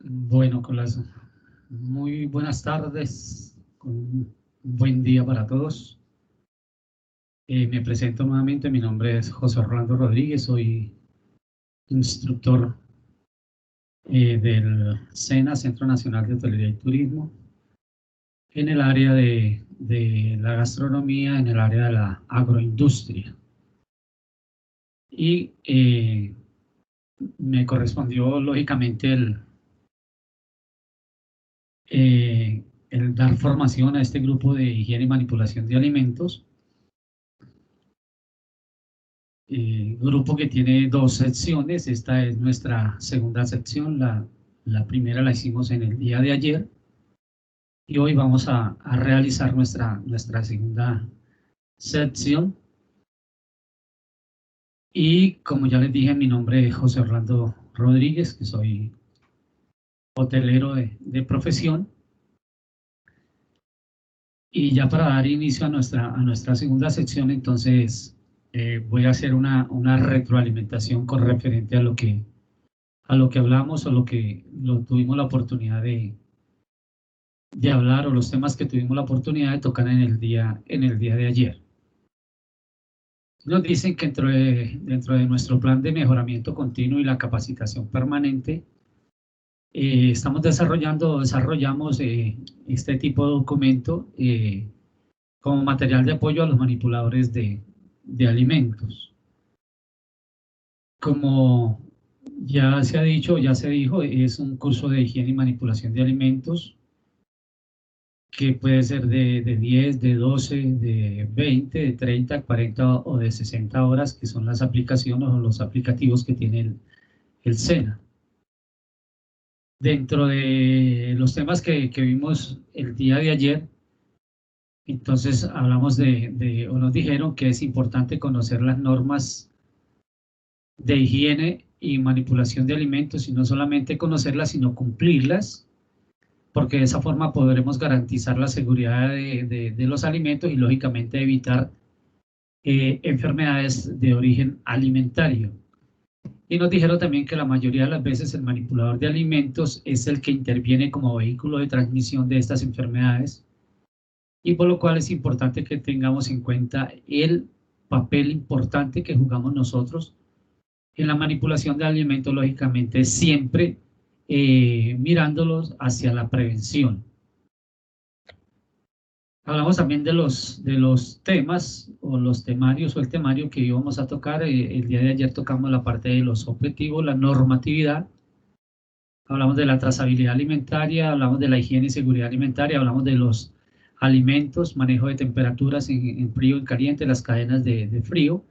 Bueno, muy buenas tardes, un buen día para todos. Me presento nuevamente, mi nombre es José Orlando Rodríguez, soy instructor del SENA, Centro Nacional de Hotelería y Turismo, en el área de la gastronomía, en el área de la agroindustria. Y me correspondió, lógicamente, el dar formación a este grupo de higiene y manipulación de alimentos, grupo que tiene dos secciones. Esta es nuestra segunda sección, la primera la hicimos en el día de ayer y hoy vamos a realizar nuestra segunda sección. Y como ya les dije, mi nombre es José Orlando Rodríguez, que soy hotelero de profesión. Y ya para dar inicio a nuestra segunda sección, entonces voy a hacer una retroalimentación con referente a lo que hablamos o lo tuvimos la oportunidad de hablar, o los temas que tuvimos la oportunidad de tocar en el día de ayer. Nos dicen que dentro de nuestro plan de mejoramiento continuo y la capacitación permanente, desarrollamos este tipo de documento como material de apoyo a los manipuladores de alimentos. Como ya se ha dicho, ya se dijo, es un curso de higiene y manipulación de alimentos que puede ser de 10, de 12, de 20, de 30, 40 o de 60 horas, que son las aplicaciones o los aplicativos que tiene el SENA. Dentro de los temas que vimos el día de ayer, entonces hablamos o nos dijeron que es importante conocer las normas de higiene y manipulación de alimentos, y no solamente conocerlas, sino cumplirlas, porque de esa forma podremos garantizar la seguridad de los alimentos y lógicamente evitar enfermedades de origen alimentario. Y nos dijeron también que la mayoría de las veces el manipulador de alimentos es el que interviene como vehículo de transmisión de estas enfermedades, y por lo cual es importante que tengamos en cuenta el papel importante que jugamos nosotros en la manipulación de alimentos, lógicamente siempre mirándolos hacia la prevención. Hablamos también de los temas o los temarios o el temario que íbamos a tocar. El día de ayer tocamos la parte de los objetivos, la normatividad, hablamos de la trazabilidad alimentaria, hablamos de la higiene y seguridad alimentaria, hablamos de los alimentos, manejo de temperaturas en frío, en caliente, las cadenas de frío.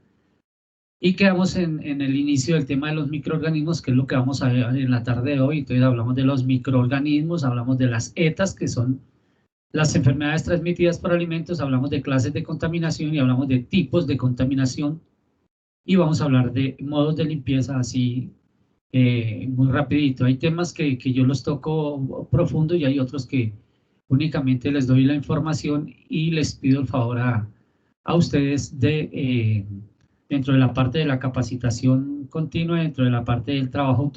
Y quedamos en el inicio del tema de los microorganismos, que es lo que vamos a ver en la tarde de hoy. Entonces hablamos de los microorganismos, hablamos de las ETAs, que son las enfermedades transmitidas por alimentos, hablamos de clases de contaminación y hablamos de tipos de contaminación, y vamos a hablar de modos de limpieza así muy rapidito. Hay temas que yo los toco profundo y hay otros que únicamente les doy la información y les pido el favor a ustedes dentro de la parte de la capacitación continua, dentro de la parte del trabajo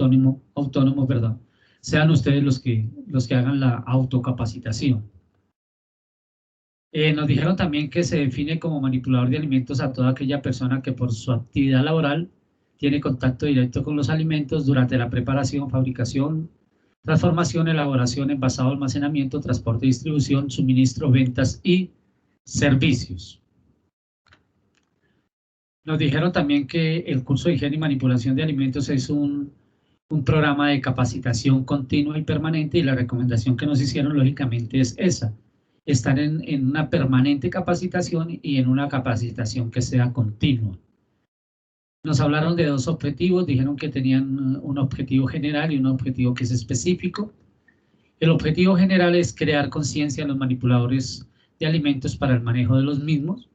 autónomo, perdón, sean ustedes los que hagan la autocapacitación. Nos dijeron también que se define como manipulador de alimentos a toda aquella persona que por su actividad laboral tiene contacto directo con los alimentos durante la preparación, fabricación, transformación, elaboración, envasado, almacenamiento, transporte, distribución, suministro, ventas y servicios. Nos dijeron también que el curso de higiene y manipulación de alimentos es un programa de capacitación continua y permanente, y la recomendación que nos hicieron lógicamente es esa: estar en una permanente capacitación y en una capacitación que sea continua. Nos hablaron de dos objetivos, dijeron que tenían un objetivo general y un objetivo que es específico. El objetivo general es crear conciencia en los manipuladores de alimentos para el manejo de los mismos,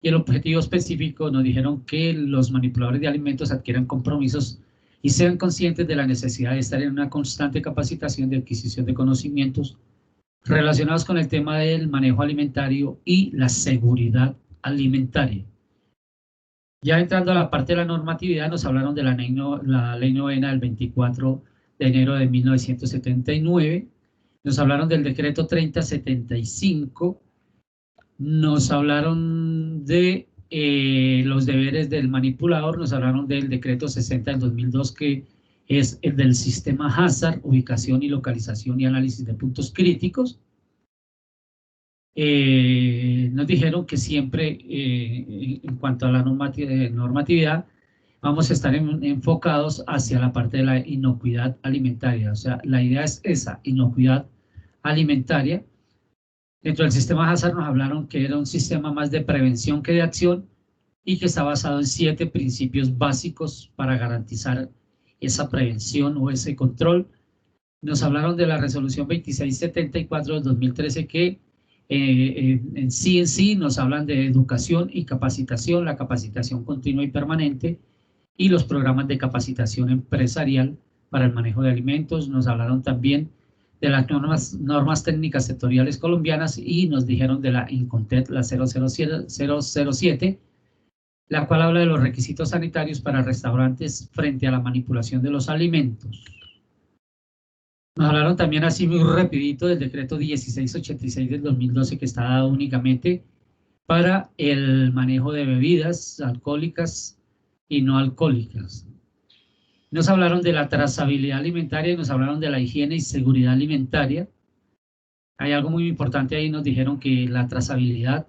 y el objetivo específico nos dijeron que los manipuladores de alimentos adquieran compromisos y sean conscientes de la necesidad de estar en una constante capacitación de adquisición de conocimientos relacionados con el tema del manejo alimentario y la seguridad alimentaria. Ya entrando a la parte de la normatividad, nos hablaron de la ley novena del 24 de enero de 1979. Nos hablaron del decreto 3075, nos hablaron de los deberes del manipulador, nos hablaron del decreto 60 del 2002, que es el del sistema Hazard, ubicación y localización y análisis de puntos críticos. Nos dijeron que siempre, en cuanto a la normatividad, vamos a estar enfocados hacia la parte de la inocuidad alimentaria. O sea, la idea es esa, inocuidad alimentaria. Dentro del sistema Hazard nos hablaron que era un sistema más de prevención que de acción y que está basado en 7 principios básicos para garantizar esa prevención o ese control. Nos hablaron de la resolución 2674 del 2013, que en sí nos hablan de educación y capacitación, la capacitación continua y permanente, y los programas de capacitación empresarial para el manejo de alimentos. Nos hablaron también de las normas técnicas sectoriales colombianas y nos dijeron de la INCONTET, la 007, la cual habla de los requisitos sanitarios para restaurantes frente a la manipulación de los alimentos. Nos hablaron también así muy rapidito del decreto 1686 del 2012, que está dado únicamente para el manejo de bebidas alcohólicas y no alcohólicas. Nos hablaron de la trazabilidad alimentaria y nos hablaron de la higiene y seguridad alimentaria. Hay algo muy importante ahí, nos dijeron que la trazabilidad,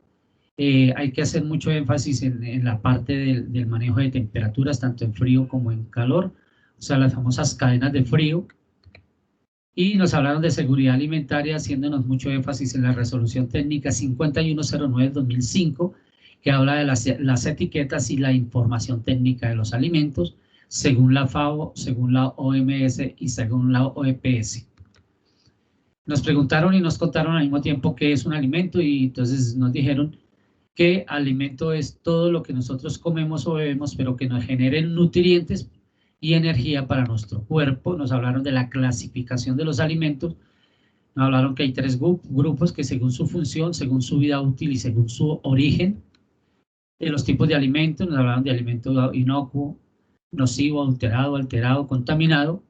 hay que hacer mucho énfasis en la parte del manejo de temperaturas, tanto en frío como en calor, o sea, las famosas cadenas de frío. Y nos hablaron de seguridad alimentaria, haciéndonos mucho énfasis en la resolución técnica 5109 del 2005, que habla de las etiquetas y la información técnica de los alimentos, según la FAO, según la OMS y según la OEPS. Nos preguntaron y nos contaron al mismo tiempo qué es un alimento, y entonces nos dijeron que alimento es todo lo que nosotros comemos o bebemos, pero que nos generen nutrientes y energía para nuestro cuerpo. Nos hablaron de la clasificación de los alimentos, nos hablaron que hay 3 grupos que según su función, según su vida útil y según su origen, de los tipos de alimentos. Nos hablaron de alimento inocuo, nocivo, alterado, contaminado,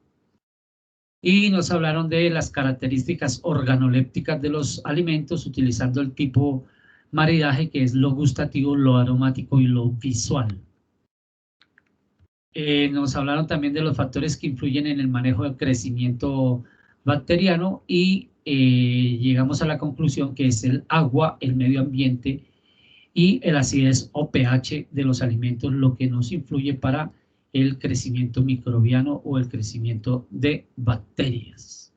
y nos hablaron de las características organolépticas de los alimentos, utilizando el tipo maridaje, que es lo gustativo, lo aromático y lo visual. Nos hablaron también de los factores que influyen en el manejo del crecimiento bacteriano, y llegamos a la conclusión que es el agua, el medio ambiente y el acidez o pH de los alimentos lo que nos influye para el crecimiento microbiano o el crecimiento de bacterias.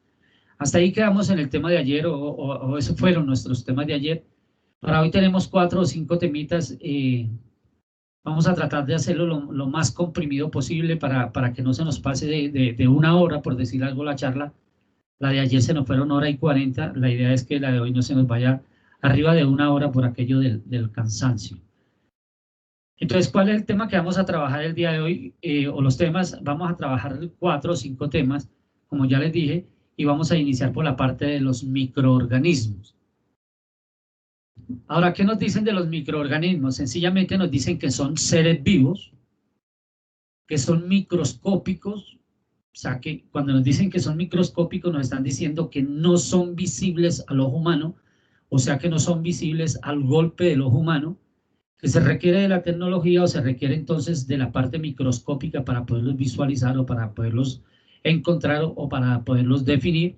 Hasta ahí quedamos en el tema de ayer, o esos fueron nuestros temas de ayer. Para hoy tenemos 4 o 5 temitas. Vamos a tratar de hacerlo lo más comprimido posible para que no se nos pase de 1 hora, por decir algo, la charla. La de ayer se nos fueron 1 hora y 40. La idea es que la de hoy no se nos vaya arriba de 1 hora por aquello del cansancio. Entonces, ¿cuál es el tema que vamos a trabajar el día de hoy? O los temas, vamos a trabajar 4 o 5 temas, como ya les dije, y vamos a iniciar por la parte de los microorganismos. Ahora, ¿qué nos dicen de los microorganismos? Sencillamente nos dicen que son seres vivos, que son microscópicos. O sea, que cuando nos dicen que son microscópicos, nos están diciendo que no son visibles al ojo humano, o sea, que no son visibles al golpe del ojo humano, que se requiere de la tecnología, o se requiere entonces de la parte microscópica para poderlos visualizar, o para poderlos encontrar, o para poderlos definir.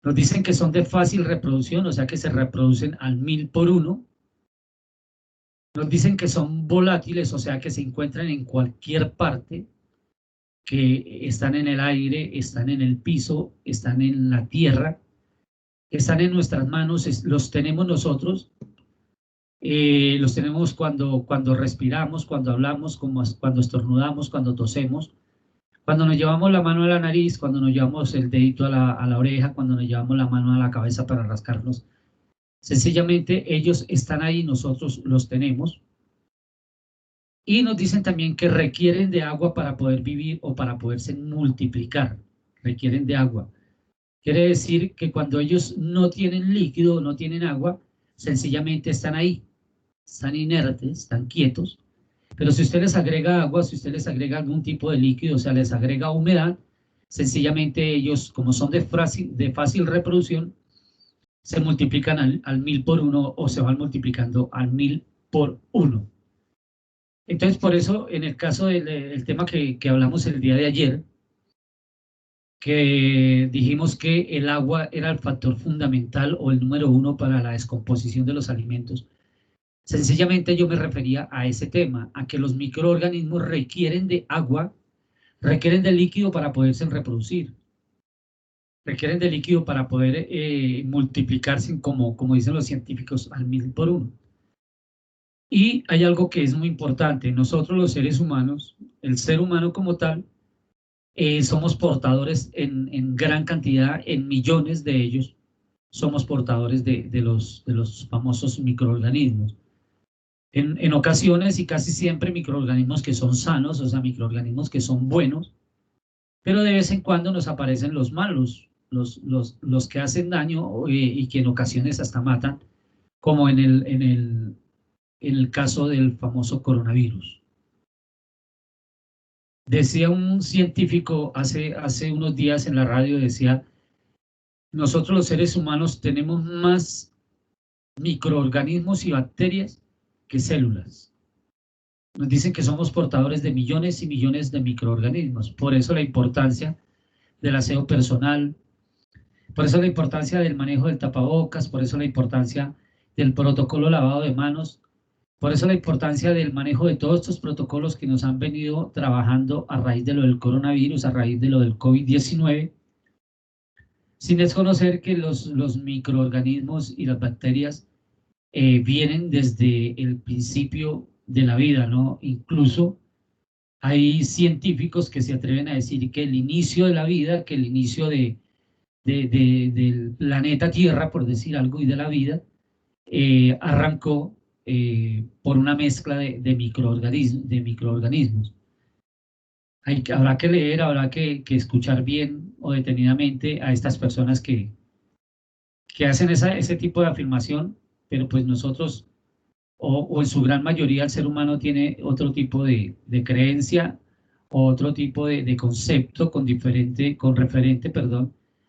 Nos dicen que son de fácil reproducción, o sea que se reproducen al 1000 por 1. Nos dicen que son volátiles, o sea que se encuentran en cualquier parte, que están en el aire, están en el piso, están en la tierra, están en nuestras manos, los tenemos nosotros. Los tenemos cuando respiramos, cuando hablamos, cuando estornudamos, cuando tosemos, cuando nos llevamos la mano a la nariz, cuando nos llevamos el dedito a la oreja, cuando nos llevamos la mano a la cabeza para rascarnos. Sencillamente ellos están ahí, nosotros los tenemos. Y nos dicen también que requieren de agua para poder vivir o para poderse multiplicar. Requieren de agua. Quiere decir que cuando ellos no tienen líquido, no tienen agua, sencillamente están ahí. Están inertes, están quietos, pero si usted les agrega agua, si usted les agrega algún tipo de líquido, o sea, les agrega humedad, Sencillamente ellos, como son de fácil reproducción, se multiplican al 1000 por 1 o se van multiplicando al 1000 por 1. Entonces, por eso, en el caso del tema que hablamos el día de ayer, que dijimos que el agua era el factor fundamental o el número 1 para la descomposición de los alimentos, sencillamente yo me refería a ese tema, a que los microorganismos requieren de agua, requieren de líquido para poderse reproducir, requieren de líquido para poder multiplicarse, como dicen los científicos, al 1000 por 1. Y hay algo que es muy importante, nosotros los seres humanos, el ser humano como tal, somos portadores en gran cantidad, en millones de ellos, somos portadores de los famosos microorganismos. En ocasiones y casi siempre microorganismos que son sanos, o sea, microorganismos que son buenos, pero de vez en cuando nos aparecen los malos, los que hacen daño y que en ocasiones hasta matan, como en el caso del famoso coronavirus. Decía un científico hace unos días en la radio, decía, nosotros los seres humanos tenemos más microorganismos y bacterias que células. Nos dicen que somos portadores de millones y millones de microorganismos. Por eso la importancia del aseo personal, por eso la importancia del manejo del tapabocas, por eso la importancia del protocolo lavado de manos, por eso la importancia del manejo de todos estos protocolos que nos han venido trabajando a raíz de lo del coronavirus, a raíz de lo del COVID-19, sin desconocer que los microorganismos y las bacterias vienen desde el principio de la vida, ¿no? Incluso hay científicos que se atreven a decir que el inicio de la vida, que el inicio del planeta Tierra, por decir algo, y de la vida, arrancó por una mezcla de microorganismos. Habrá que leer, habrá que escuchar bien o detenidamente a estas personas que hacen ese tipo de afirmación, pero pues nosotros, o en su gran mayoría, el ser humano tiene otro tipo de creencia, o otro tipo de concepto con referente,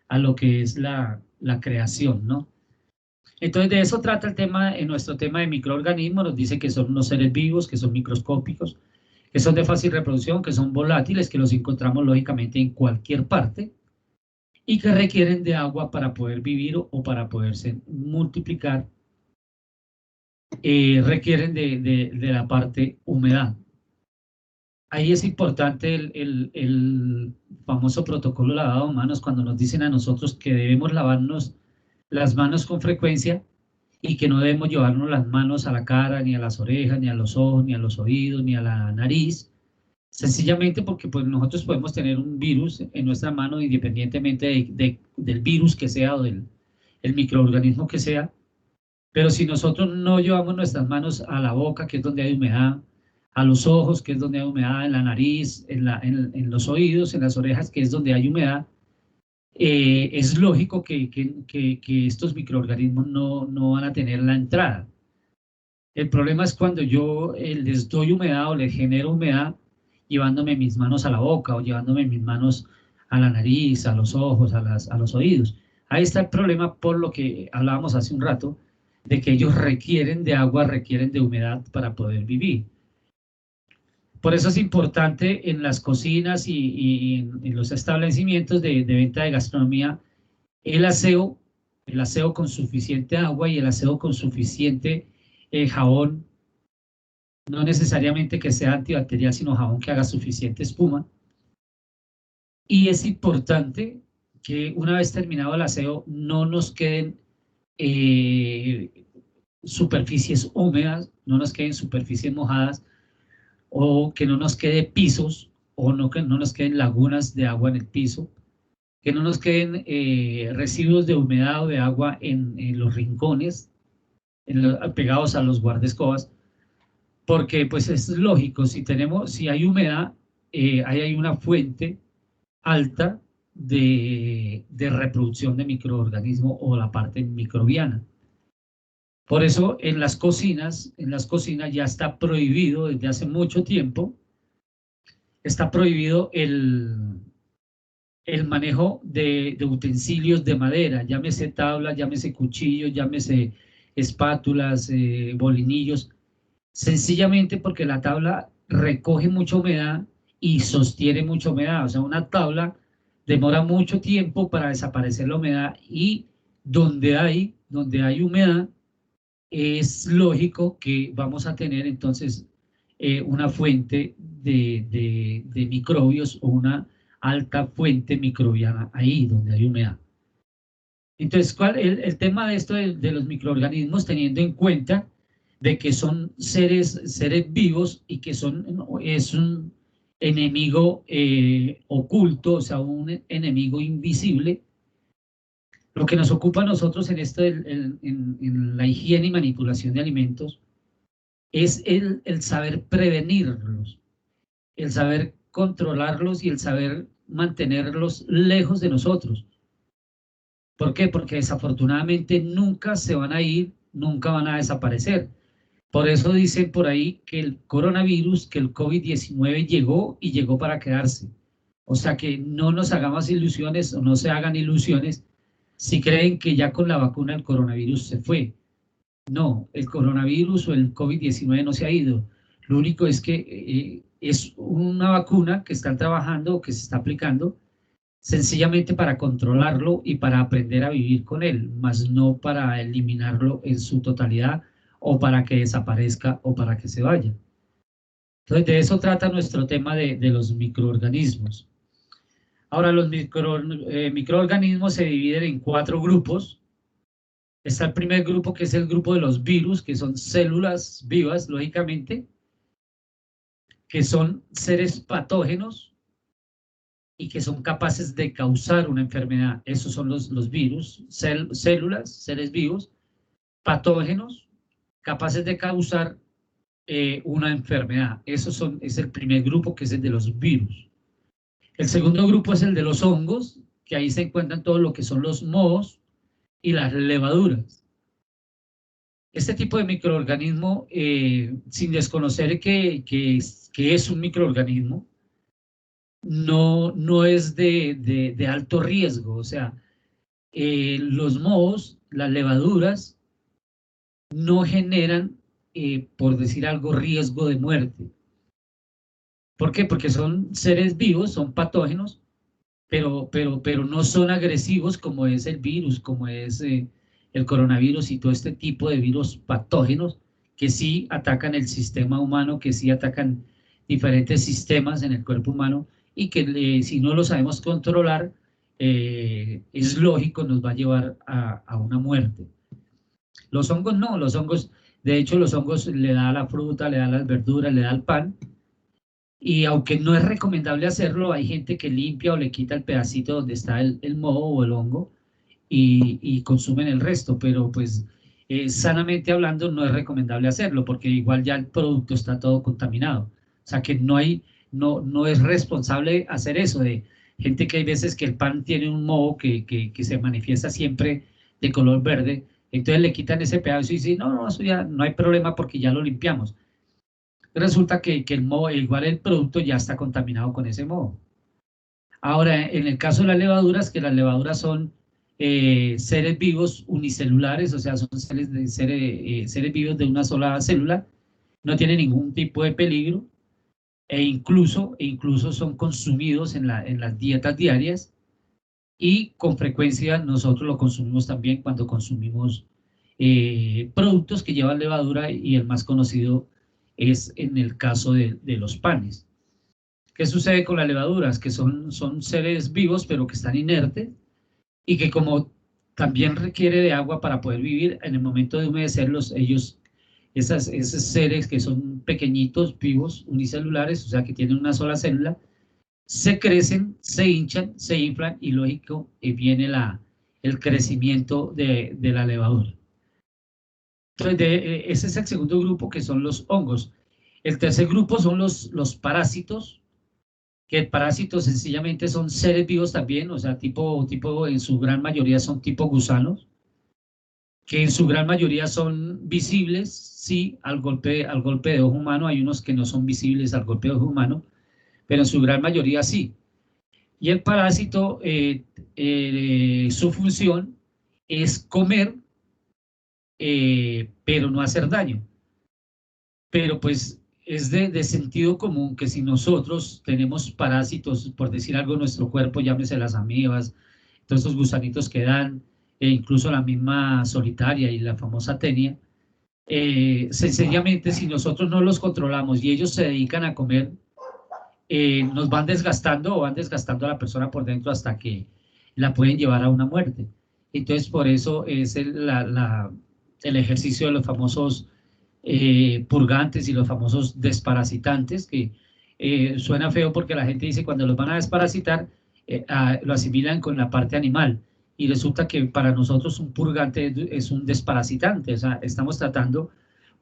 a lo que es la creación, ¿no? Entonces de eso trata el tema, en nuestro tema de microorganismos, nos dice que son unos seres vivos, que son microscópicos, que son de fácil reproducción, que son volátiles, que los encontramos lógicamente en cualquier parte y que requieren de agua para poder vivir o para poderse multiplicar, requieren de la parte humedad. Ahí es importante el famoso protocolo lavado de manos, cuando nos dicen a nosotros que debemos lavarnos las manos con frecuencia y que no debemos llevarnos las manos a la cara, ni a las orejas, ni a los ojos, ni a los oídos, ni a la nariz, sencillamente porque pues, nosotros podemos tener un virus en nuestra mano independientemente del virus que sea o del microorganismo que sea, pero si nosotros no llevamos nuestras manos a la boca, que es donde hay humedad, a los ojos, que es donde hay humedad, en la nariz, en los oídos, en las orejas, que es donde hay humedad, es lógico que estos microorganismos no van a tener la entrada. El problema es cuando yo les doy humedad o les genero humedad llevándome mis manos a la boca o llevándome mis manos a la nariz, a los ojos, a los oídos. Ahí está el problema, por lo que hablábamos hace un rato, de que ellos requieren de agua, requieren de humedad para poder vivir. Por eso es importante en las cocinas y en los establecimientos de venta de gastronomía el aseo con suficiente agua y el aseo con suficiente jabón, no necesariamente que sea antibacterial, sino jabón que haga suficiente espuma. Y es importante que una vez terminado el aseo no nos queden superficies húmedas, no nos queden superficies mojadas, o que no nos quede pisos, o que no nos queden lagunas de agua en el piso, que no nos queden residuos de humedad o de agua en los rincones, pegados a los guardaescobas, porque pues es lógico, si hay humedad, ahí hay una fuente alta de reproducción de microorganismos o la parte microbiana. Por eso en las cocinas ya está prohibido desde hace mucho tiempo, está prohibido el el manejo de utensilios de madera, llámese tabla, llámese cuchillos, llámese espátulas, bolinillos, sencillamente porque la tabla recoge mucha humedad y sostiene mucha humedad. O sea, una tabla demora mucho tiempo para desaparecer la humedad, y donde hay humedad, es lógico que vamos a tener entonces una fuente de microbios, o una alta fuente microbiana ahí donde hay humedad. Entonces, el tema de esto de los microorganismos, teniendo en cuenta de que son seres vivos y que es un enemigo oculto, o sea, un enemigo invisible. Lo que nos ocupa a nosotros en esto, en la higiene y manipulación de alimentos, es el saber prevenirlos, el saber controlarlos y el saber mantenerlos lejos de nosotros. ¿Por qué? Porque desafortunadamente nunca se van a ir, nunca van a desaparecer. Por eso dicen por ahí que el coronavirus, que el COVID-19 llegó y llegó para quedarse. O sea, que no nos hagamos ilusiones, o no se hagan ilusiones si creen que ya con la vacuna el coronavirus se fue. No, el coronavirus o el COVID-19 no se ha ido. Lo único es que es una vacuna que están trabajando o que se está aplicando sencillamente para controlarlo y para aprender a vivir con él, más no para eliminarlo en su totalidad, o para que desaparezca, o para que se vaya. Entonces, de eso trata nuestro tema de los microorganismos. Ahora, los microorganismos se dividen en 4 grupos. Está el primer grupo, que es el grupo de los virus, que son células vivas, lógicamente, que son seres patógenos y que son capaces de causar una enfermedad. Esos son los virus, células, seres vivos, patógenos, capaces de causar una enfermedad. Es el primer grupo, que es el de los virus. El segundo grupo es el de los hongos, que ahí se encuentran todo lo que son los mohos y las levaduras. Este tipo de microorganismo, sin desconocer que es un microorganismo, no es de alto riesgo. O sea, los mohos, las levaduras, no generan, por decir algo, riesgo de muerte. ¿Por qué? Porque son seres vivos, son patógenos, pero no son agresivos como es el virus, como es el coronavirus y todo este tipo de virus patógenos que sí atacan el sistema humano, que sí atacan diferentes sistemas en el cuerpo humano, y que si no lo sabemos controlar, es lógico, nos va a llevar a una muerte. Los hongos no, los hongos, de hecho los hongos le da a la fruta, le da a las verduras, le da al pan. Y aunque no es recomendable hacerlo, hay gente que limpia o le quita el pedacito donde está el moho o el hongo, y consumen el resto, pero pues sanamente hablando no es recomendable hacerlo, porque igual ya el producto está todo contaminado. O sea que no es responsable hacer eso, de gente que hay veces que el pan tiene un moho que se manifiesta siempre de color verde, entonces le quitan ese pedazo y dicen, no, eso ya no hay problema porque ya lo limpiamos. Resulta que el moho, igual el producto ya está contaminado con ese moho. Ahora, en el caso de las levaduras, que las levaduras son seres vivos unicelulares, o sea, son seres vivos de una sola célula, no tienen ningún tipo de peligro, e incluso son consumidos en las dietas diarias, y con frecuencia nosotros lo consumimos también cuando consumimos productos que llevan levadura, y el más conocido es en el caso de los panes. ¿Qué sucede con las levaduras? Que son seres vivos, pero que están inertes, y que como también requiere de agua para poder vivir, en el momento de humedecerlos, esos seres que son pequeñitos, vivos, unicelulares, o sea, que tienen una sola célula, se crecen, se hinchan, se inflan, y lógico, viene el crecimiento de la levadura. Entonces, ese es el segundo grupo, que son los hongos. El tercer grupo son los parásitos, que parásitos sencillamente son seres vivos también, o sea, tipo en su gran mayoría son tipo gusanos, que en su gran mayoría son visibles, sí, al golpe de ojo humano. Hay unos que no son visibles al golpe de ojo humano, pero en su gran mayoría sí. Y el parásito, su función es comer, pero no hacer daño. Pero pues es de sentido común que si nosotros tenemos parásitos, por decir algo, en nuestro cuerpo, llámese las amibas, todos esos gusanitos que dan, e incluso la misma solitaria y la famosa tenia, sencillamente si nosotros no los controlamos y ellos se dedican a comer, nos van desgastando o van desgastando a la persona por dentro hasta que la pueden llevar a una muerte. Entonces por eso es el ejercicio de los famosos purgantes y los famosos desparasitantes, que suena feo porque la gente dice cuando los van a desparasitar, lo asimilan con la parte animal, y resulta que para nosotros un purgante es un desparasitante, o sea, estamos tratando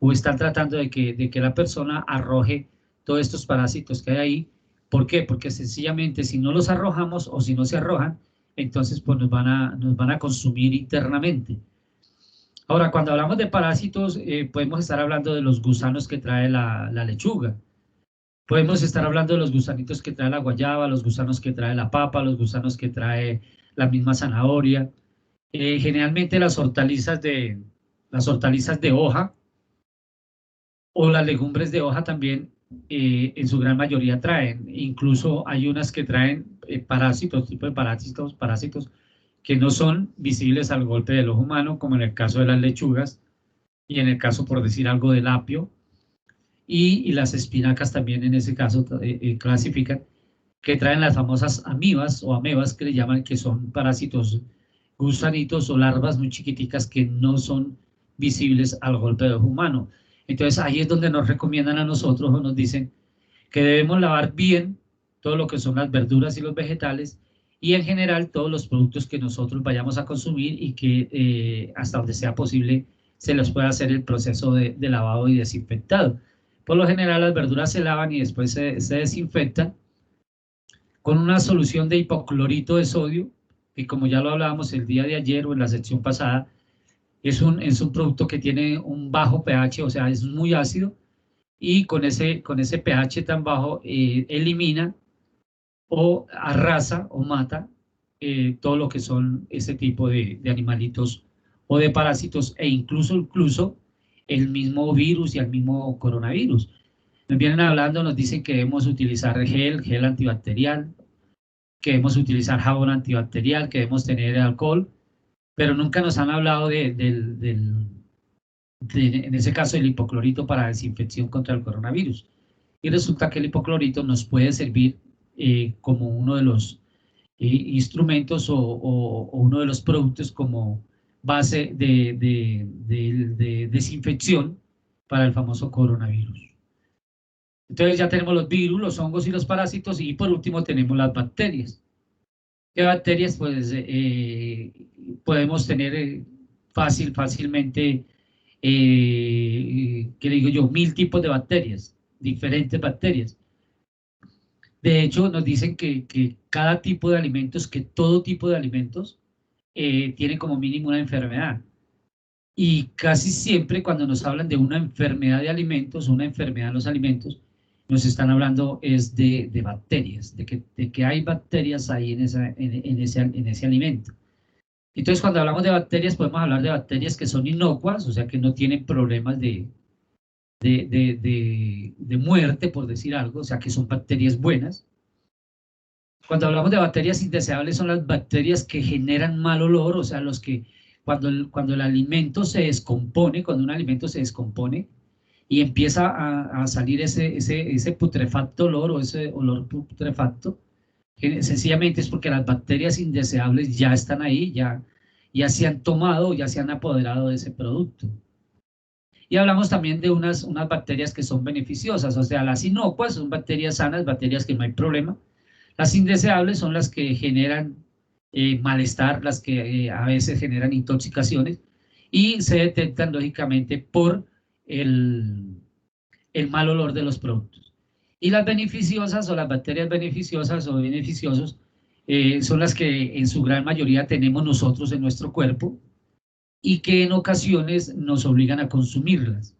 o están tratando de que la persona arroje todos estos parásitos que hay ahí. ¿Por qué? Porque sencillamente si no los arrojamos o si no se arrojan, entonces pues nos van a consumir internamente. Ahora, cuando hablamos de parásitos, podemos estar hablando de los gusanos que trae la lechuga. Podemos estar hablando de los gusanitos que trae la guayaba, los gusanos que trae la papa, los gusanos que trae la misma zanahoria. Generalmente las hortalizas de hoja o las legumbres de hoja también, en su gran mayoría traen. Incluso hay unas que traen parásitos, tipo de parásitos que no son visibles al golpe del ojo humano, como en el caso de las lechugas, y en el caso, por decir algo, del apio, y las espinacas también en ese caso clasifican, que traen las famosas amibas o amebas que le llaman, que son parásitos, gusanitos o larvas muy chiquiticas que no son visibles al golpe de ojo humano. Entonces ahí es donde nos recomiendan a nosotros o nos dicen que debemos lavar bien todo lo que son las verduras y los vegetales, y en general todos los productos que nosotros vayamos a consumir, y que hasta donde sea posible se les pueda hacer el proceso de lavado y desinfectado. Por lo general las verduras se lavan y después se desinfectan con una solución de hipoclorito de sodio, que como ya lo hablábamos el día de ayer o en la sección pasada, es un producto que tiene un bajo pH, o sea, es muy ácido, y con ese pH tan bajo elimina o arrasa o mata todo lo que son ese tipo de animalitos o de parásitos, e incluso el mismo virus y el mismo coronavirus. Nos vienen hablando, nos dicen que debemos utilizar gel antibacterial, que debemos utilizar jabón antibacterial, que debemos tener alcohol, pero nunca nos han hablado en ese caso, el hipoclorito para desinfección contra el coronavirus. Y resulta que el hipoclorito nos puede servir como uno de los instrumentos o uno de los productos como base de desinfección para el famoso coronavirus. Entonces ya tenemos los virus, los hongos y los parásitos, y por último tenemos las bacterias. ¿Qué bacterias? Pues podemos tener fácilmente, ¿qué le digo yo? 1000 tipos de bacterias, diferentes bacterias. De hecho, nos dicen que cada tipo de alimentos, que todo tipo de alimentos, tiene como mínimo una enfermedad. Y casi siempre cuando nos hablan de una enfermedad de alimentos, una enfermedad en los alimentos, nos están hablando es de bacterias, de que hay bacterias ahí en ese alimento. Entonces, cuando hablamos de bacterias, podemos hablar de bacterias que son inocuas, o sea, que no tienen problemas de muerte, por decir algo, o sea, que son bacterias buenas. Cuando hablamos de bacterias indeseables, son las bacterias que generan mal olor, o sea, los que cuando el alimento se descompone, cuando un alimento se descompone y empieza a salir ese putrefacto olor o ese olor putrefacto, sencillamente es porque las bacterias indeseables ya están ahí, ya se han tomado, ya se han apoderado de ese producto. Y hablamos también de unas bacterias que son beneficiosas, o sea, las inocuas son bacterias sanas, bacterias que no hay problema. Las indeseables son las que generan malestar, las que a veces generan intoxicaciones, y se detectan lógicamente por el mal olor de los productos. Y las beneficiosas o las bacterias beneficiosas o beneficiosos son las que en su gran mayoría tenemos nosotros en nuestro cuerpo, y que en ocasiones nos obligan a consumirlas.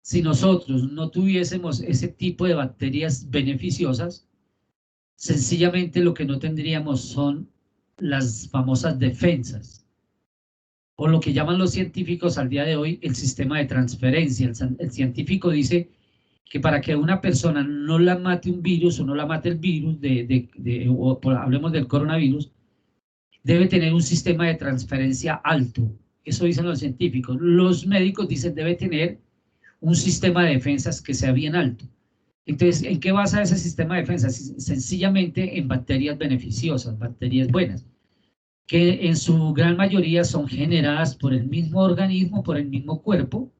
Si nosotros no tuviésemos ese tipo de bacterias beneficiosas, Sencillamente lo que no tendríamos son las famosas defensas, o lo que llaman los científicos al día de hoy el sistema de transferencia. El científico dice que para que una persona no la mate un virus o no la mate el virus, hablemos del coronavirus, debe tener un sistema de transferencia alto. Eso dicen los científicos. Los médicos dicen debe tener un sistema de defensas que sea bien alto. Entonces, ¿en qué basa ese sistema de defensas? Sencillamente en bacterias beneficiosas, bacterias buenas, que en su gran mayoría son generadas por el mismo organismo, por el mismo cuerpo,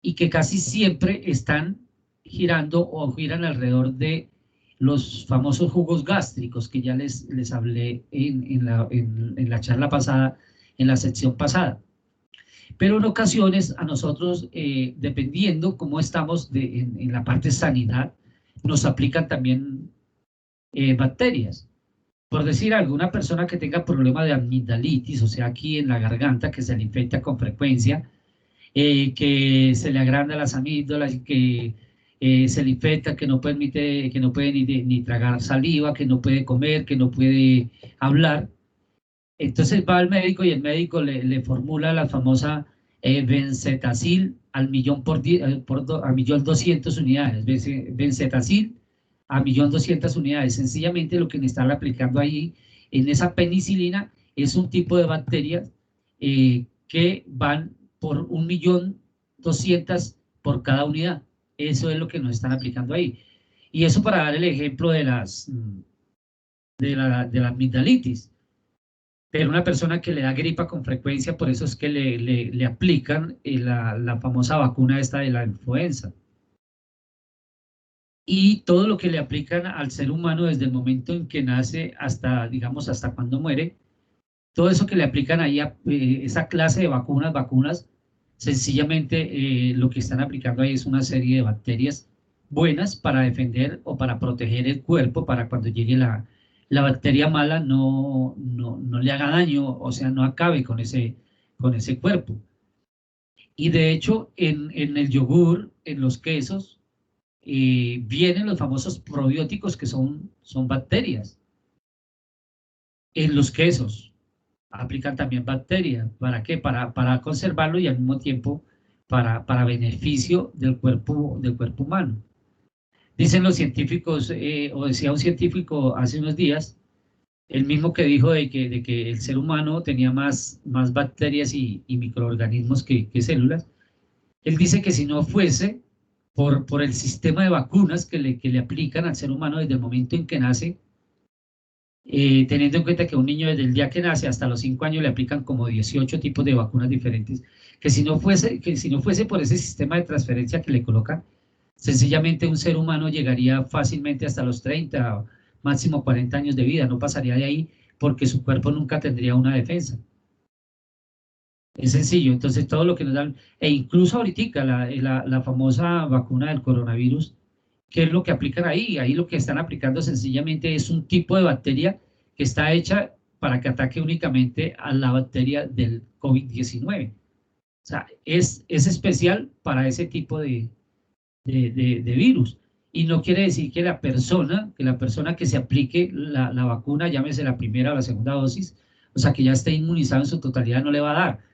y que casi siempre están girando o giran alrededor de los famosos jugos gástricos que ya les hablé en la charla pasada, en la sección pasada. Pero en ocasiones a nosotros, dependiendo cómo estamos en la parte sanidad, nos aplican también bacterias. Por decir algo, una persona que tenga problema de amigdalitis, o sea, aquí en la garganta, que se le infecta con frecuencia, que se le agranda las amígdalas, que se le infecta, que no permite, que no puede ni tragar saliva, que no puede comer, que no puede hablar. Entonces va al médico y el médico le formula la famosa Benzetacil al millón a 1.200.000 unidades, Benzetacil a 1.200.000 unidades. Sencillamente lo que le están aplicando ahí en esa penicilina es un tipo de bacterias que van por 1.200.000 por cada unidad. Eso es lo que nos están aplicando ahí. Y eso para dar el ejemplo de la amigdalitis. Pero una persona que le da gripa con frecuencia, por eso es que le aplican la famosa vacuna esta de la influenza. Y todo lo que le aplican al ser humano desde el momento en que nace hasta, digamos, hasta cuando muere, todo eso que le aplican ahí, esa clase de vacunas, sencillamente lo que están aplicando ahí es una serie de bacterias buenas para defender o para proteger el cuerpo, para cuando llegue la bacteria mala no le haga daño, o sea, no acabe con ese cuerpo. Y de hecho, en el yogur, en los quesos, vienen los famosos probióticos que son bacterias. En los quesos aplican también bacterias. ¿Para qué? Para conservarlo y al mismo tiempo para beneficio del cuerpo humano. Dicen los científicos, o decía un científico hace unos días, el mismo que dijo de que el ser humano tenía más bacterias y microorganismos que células. Él dice que si no fuese por el sistema de vacunas que le aplican al ser humano desde el momento en que nace, teniendo en cuenta que a un niño desde el día que nace hasta los 5 años le aplican como 18 tipos de vacunas diferentes, que si no fuese por ese sistema de transferencia que le colocan, sencillamente un ser humano llegaría fácilmente hasta los 30, máximo 40 años de vida, no pasaría de ahí porque su cuerpo nunca tendría una defensa. Es sencillo, entonces todo lo que nos dan, e incluso ahorita la famosa vacuna del coronavirus, ¿qué es lo que aplican ahí? Ahí lo que están aplicando sencillamente es un tipo de bacteria que está hecha para que ataque únicamente a la bacteria del COVID-19. O sea, es especial para ese tipo de virus. Y no quiere decir que la persona que se aplique la vacuna, llámese la primera o la segunda dosis, o sea, que ya esté inmunizado en su totalidad, no le va a dar.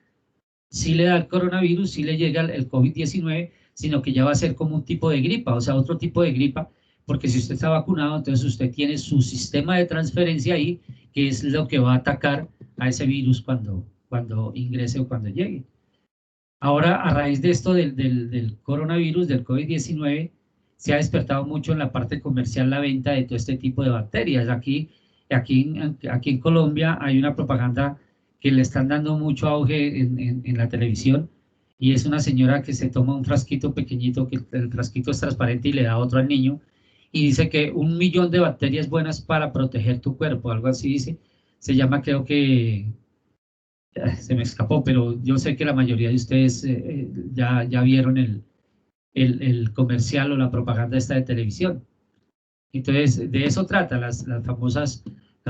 Sí le da el coronavirus, sí le llega el COVID-19, sino que ya va a ser como un tipo de gripa, o sea, otro tipo de gripa, porque si usted está vacunado, entonces usted tiene su sistema de transferencia ahí, que es lo que va a atacar a ese virus cuando ingrese o cuando llegue. Ahora, a raíz de esto del coronavirus, del COVID-19, se ha despertado mucho en la parte comercial la venta de todo este tipo de bacterias. Aquí en Colombia hay una propaganda que le están dando mucho auge en la televisión, y es una señora que se toma un frasquito pequeñito, que el frasquito es transparente y le da otro al niño, y dice que 1.000.000 de bacterias buenas para proteger tu cuerpo, algo así dice. Se llama, creo que se me escapó, pero yo sé que la mayoría de ustedes ya vieron el comercial o la propaganda esta de televisión. Entonces, de eso trata, las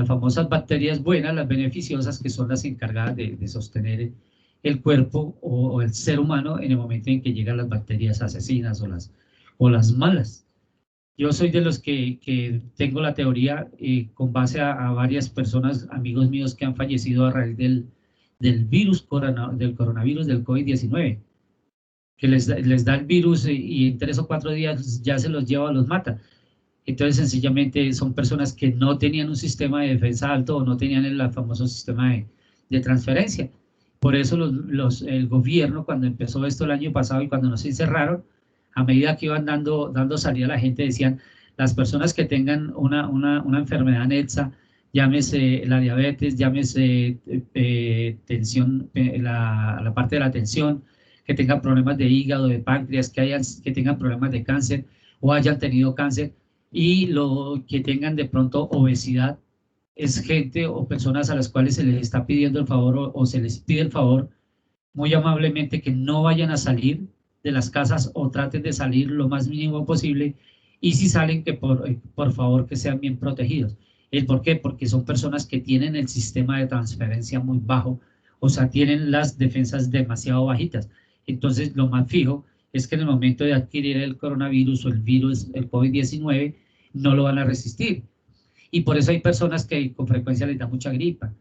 famosas bacterias buenas, las beneficiosas, que son las encargadas de sostener el cuerpo o el ser humano en el momento en que llegan las bacterias asesinas o las malas. Yo soy de los que tengo la teoría con base a varias personas, amigos míos que han fallecido a raíz del virus, del coronavirus, del COVID-19, que les da el virus y en 3 o 4 días ya se los lleva o los mata. Entonces, sencillamente son personas que no tenían un sistema de defensa alto o no tenían el famoso sistema de transferencia. Por eso el gobierno, cuando empezó esto el año pasado y cuando nos encerraron, a medida que iban dando salida a la gente, decían, las personas que tengan una enfermedad anexa, llámese la diabetes, llámese tensión, la parte de la tensión, que tengan problemas de hígado, de páncreas, que tengan problemas de cáncer o hayan tenido cáncer, y lo que tengan de pronto obesidad, es gente o personas a las cuales se les está pidiendo el favor o se les pide el favor muy amablemente que no vayan a salir de las casas o traten de salir lo más mínimo posible, y si salen que por favor que sean bien protegidos. ¿El por qué? Porque son personas que tienen el sistema de transferencia muy bajo, o sea, tienen las defensas demasiado bajitas. Entonces, lo más fijo es que en el momento de adquirir el coronavirus o el virus, el COVID-19, no lo van a resistir. Y por eso hay personas que con frecuencia les da mucha gripa.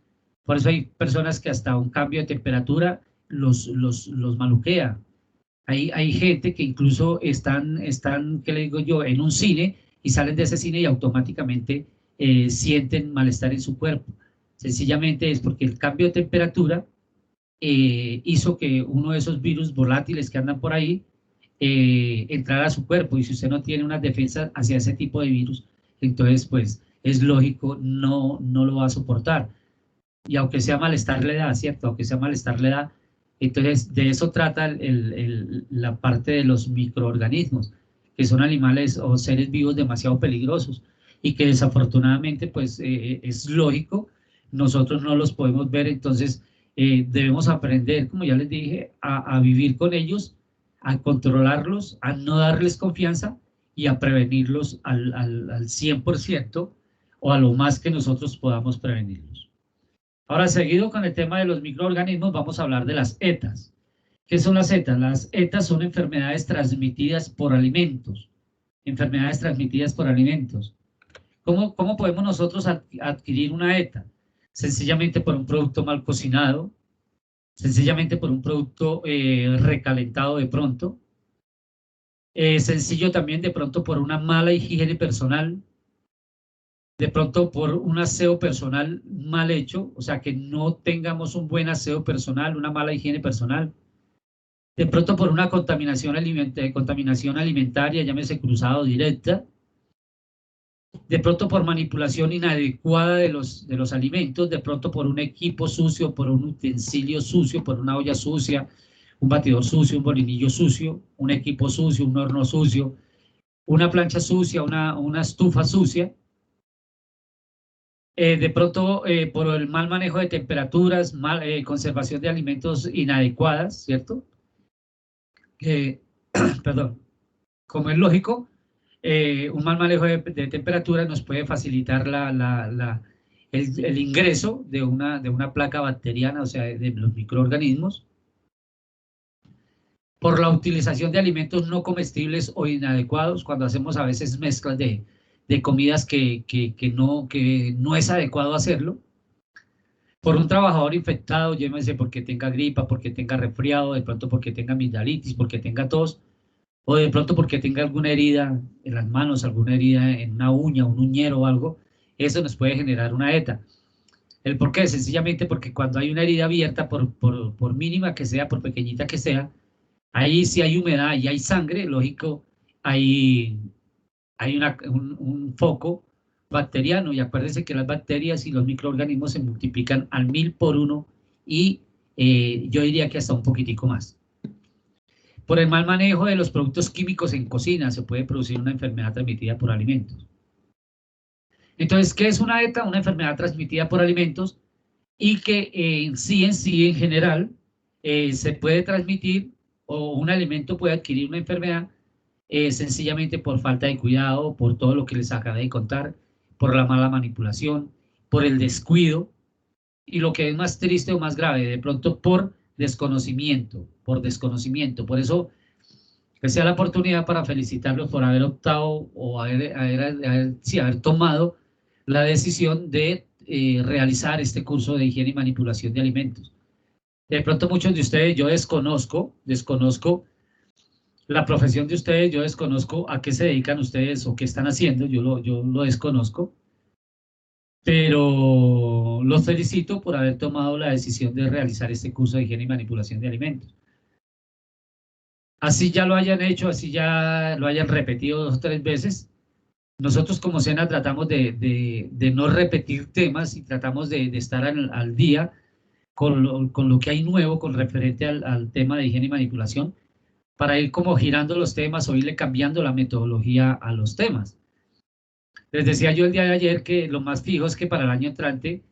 Por eso hay personas que hasta un cambio de temperatura los maluquea. Hay gente que incluso están, ¿qué le digo yo?, en un cine y salen de ese cine y automáticamente sienten malestar en su cuerpo. Sencillamente es porque el cambio de temperatura hizo que uno de esos virus volátiles que andan por ahí entrara a su cuerpo, y si usted no tiene una defensa hacia ese tipo de virus, entonces pues es lógico, no lo va a soportar. Y aunque sea malestar le da, ¿cierto? Aunque sea malestar le da. Entonces, de eso trata la parte de los microorganismos, que son animales o seres vivos demasiado peligrosos y que desafortunadamente, pues, es lógico, nosotros no los podemos ver. Entonces, debemos aprender, como ya les dije, a vivir con ellos, a controlarlos, a no darles confianza y a prevenirlos al 100% o a lo más que nosotros podamos prevenirlos. Ahora, seguido con el tema de los microorganismos, vamos a hablar de las ETAs. ¿Qué son las ETAs? Las ETAs son enfermedades transmitidas por alimentos. Enfermedades transmitidas por alimentos. ¿Cómo podemos nosotros adquirir una ETA? Sencillamente por un producto mal cocinado, sencillamente por un producto recalentado de pronto, sencillo también de pronto por una mala higiene personal, de pronto por un aseo personal mal hecho, o sea, que no tengamos un buen aseo personal, una mala higiene personal, de pronto por una contaminación alimentaria, llámese cruzada o directa, de pronto por manipulación inadecuada de los alimentos, de pronto por un equipo sucio, por un utensilio sucio, por una olla sucia, un batidor sucio, un molinillo sucio, un equipo sucio, un horno sucio, una plancha sucia, una estufa sucia. De pronto por el mal manejo de temperaturas, conservación de alimentos inadecuadas, ¿cierto? Perdón, como es lógico, un mal manejo de temperaturas nos puede facilitar el ingreso de una placa bacteriana, o sea, de los microorganismos, por la utilización de alimentos no comestibles o inadecuados, cuando hacemos a veces mezclas de comidas que no es adecuado hacerlo, por un trabajador infectado, llámese porque tenga gripa, porque tenga resfriado, de pronto porque tenga amigdalitis, porque tenga tos, o de pronto porque tenga alguna herida en las manos, alguna herida en una uña, un uñero o algo, eso nos puede generar una ETA. ¿El por qué? Sencillamente porque cuando hay una herida abierta, por mínima que sea, por pequeñita que sea, ahí si hay humedad y hay sangre, lógico, hay un foco bacteriano, y acuérdense que las bacterias y los microorganismos se multiplican al 1000 por 1 y yo diría que hasta un poquitico más. Por el mal manejo de los productos químicos en cocina se puede producir una enfermedad transmitida por alimentos. Entonces, ¿qué es una ETA? Una enfermedad transmitida por alimentos, y que en sí, en general, se puede transmitir, o un alimento puede adquirir una enfermedad sencillamente por falta de cuidado, por todo lo que les acabé de contar, por la mala manipulación, por el descuido, y lo que es más triste o más grave, de pronto por desconocimiento, por desconocimiento. Por eso que sea la oportunidad para felicitarlos por haber optado o sí, haber tomado la decisión de realizar este curso de higiene y manipulación de alimentos. De pronto muchos de ustedes, yo desconozco la profesión de ustedes, yo desconozco a qué se dedican ustedes o qué están haciendo, yo lo desconozco, pero los felicito por haber tomado la decisión de realizar este curso de higiene y manipulación de alimentos. Así ya lo hayan hecho, así ya lo hayan repetido 2 o 3 veces, nosotros como SENA tratamos de no repetir temas y tratamos de estar al día con lo que hay nuevo con referente al tema de higiene y manipulación, para ir como girando los temas o irle cambiando la metodología a los temas. Les decía yo el día de ayer que lo más fijo es que para el año entrante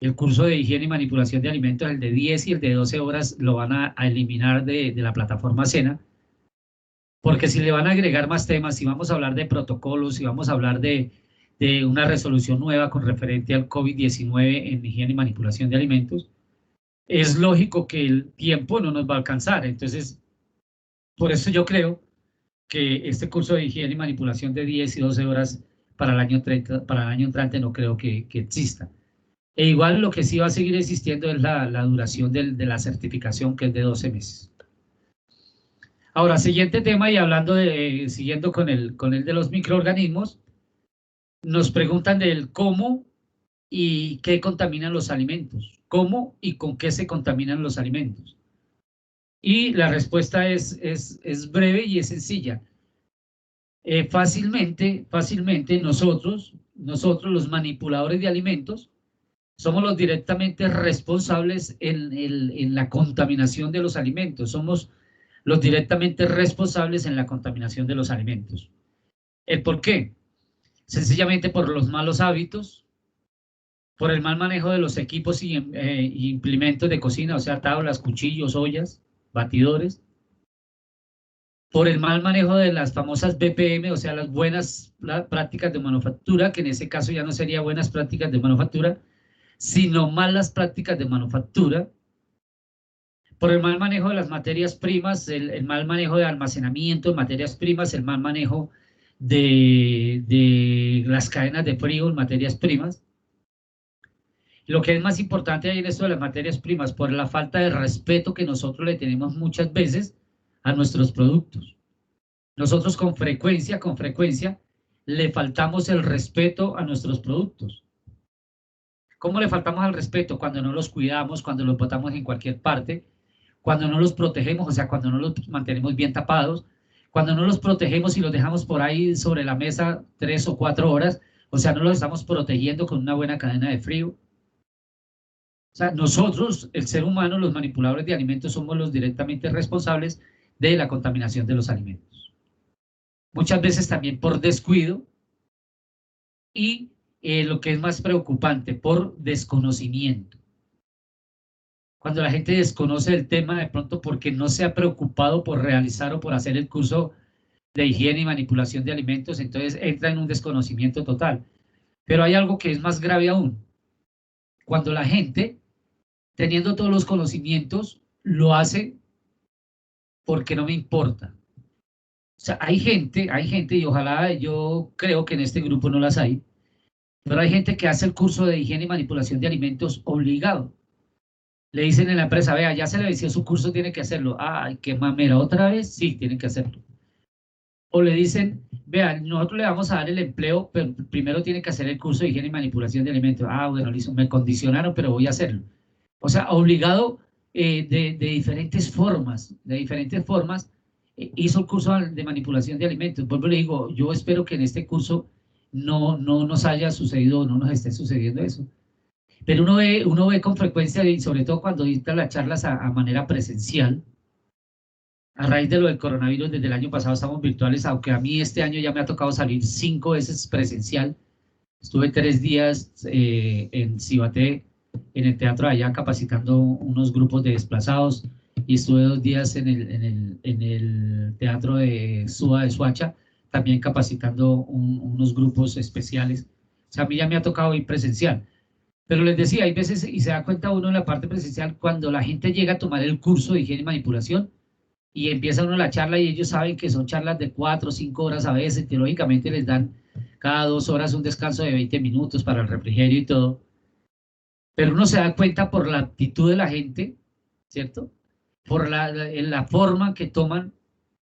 el curso de higiene y manipulación de alimentos, el de 10 y el de 12 horas, lo van a eliminar de la plataforma SENA, porque si le van a agregar más temas, si vamos a hablar de protocolos, si vamos a hablar de una resolución nueva con referente al COVID-19 en higiene y manipulación de alimentos, es lógico que el tiempo no nos va a alcanzar. Entonces, por eso yo creo que este curso de higiene y manipulación de 10 y 12 horas para el año entrante no creo que exista. E igual lo que sí va a seguir existiendo es la duración de la certificación, que es de 12 meses. Ahora, siguiente tema, y hablando siguiendo con el de los microorganismos, nos preguntan del cómo y qué contaminan los alimentos. ¿Cómo y con qué se contaminan los alimentos? Y la respuesta es breve y es sencilla. Fácilmente nosotros los manipuladores de alimentos, somos los directamente responsables en la contaminación de los alimentos, somos los directamente responsables en la contaminación de los alimentos. ¿El por qué? Sencillamente por los malos hábitos, por el mal manejo de los equipos y implementos de cocina, o sea, tablas, cuchillos, ollas, batidores, por el mal manejo de las famosas BPM, o sea, las buenas prácticas de manufactura, que en ese caso ya no sería buenas prácticas de manufactura, sino malas prácticas de manufactura, por el mal manejo de las materias primas, el mal manejo de almacenamiento de materias primas, el mal manejo de las cadenas de frío en materias primas. Lo que es más importante ahí en esto de las materias primas, por la falta de respeto que nosotros le tenemos muchas veces a nuestros productos. Nosotros con frecuencia, le faltamos el respeto a nuestros productos. ¿Cómo le faltamos al respeto? Cuando no los cuidamos, cuando los botamos en cualquier parte, cuando no los protegemos, o sea, cuando no los mantenemos bien tapados, cuando no los protegemos y los dejamos por ahí sobre la mesa 3 o 4 horas, o sea, no los estamos protegiendo con una buena cadena de frío. O sea, nosotros, el ser humano, los manipuladores de alimentos, somos los directamente responsables de la contaminación de los alimentos. Muchas veces también por descuido y lo que es más preocupante, por desconocimiento. Cuando la gente desconoce el tema, de pronto porque no se ha preocupado por realizar o por hacer el curso de higiene y manipulación de alimentos, entonces entra en un desconocimiento total. Pero hay algo que es más grave aún. Cuando la gente, teniendo todos los conocimientos, lo hace porque no me importa. O sea, hay gente, y ojalá, yo creo que en este grupo no las hay, pero hay gente que hace el curso de higiene y manipulación de alimentos obligado. Le dicen en la empresa, vea, ya se le venció su curso, tiene que hacerlo. Ay, qué mamera, ¿otra vez? Sí, tiene que hacerlo. O le dicen, vea, nosotros le vamos a dar el empleo, pero primero tiene que hacer el curso de higiene y manipulación de alimentos. Ah, bueno, listo, me condicionaron, pero voy a hacerlo. O sea, obligado de diferentes formas, hizo el curso de manipulación de alimentos. Vuelvo le digo, yo espero que en este curso no nos haya sucedido, no nos esté sucediendo eso. Pero uno ve con frecuencia, y sobre todo cuando dicta las charlas a manera presencial, a raíz de lo del coronavirus, desde el año pasado estamos virtuales, aunque a mí este año ya me ha tocado salir 5 veces presencial. Estuve 3 días en Cibaté, en el teatro allá, capacitando unos grupos de desplazados, y estuve 2 días en el teatro de Suba de Suacha, también capacitando unos grupos especiales. O sea, a mí ya me ha tocado ir presencial. Pero les decía, hay veces, y se da cuenta uno en la parte presencial, cuando la gente llega a tomar el curso de higiene y manipulación, y empieza uno la charla y ellos saben que son charlas de 4 o 5 horas a veces, que lógicamente les dan cada 2 horas un descanso de 20 minutos para el refrigerio y todo, pero uno se da cuenta por la actitud de la gente, ¿cierto? Por la forma que toman,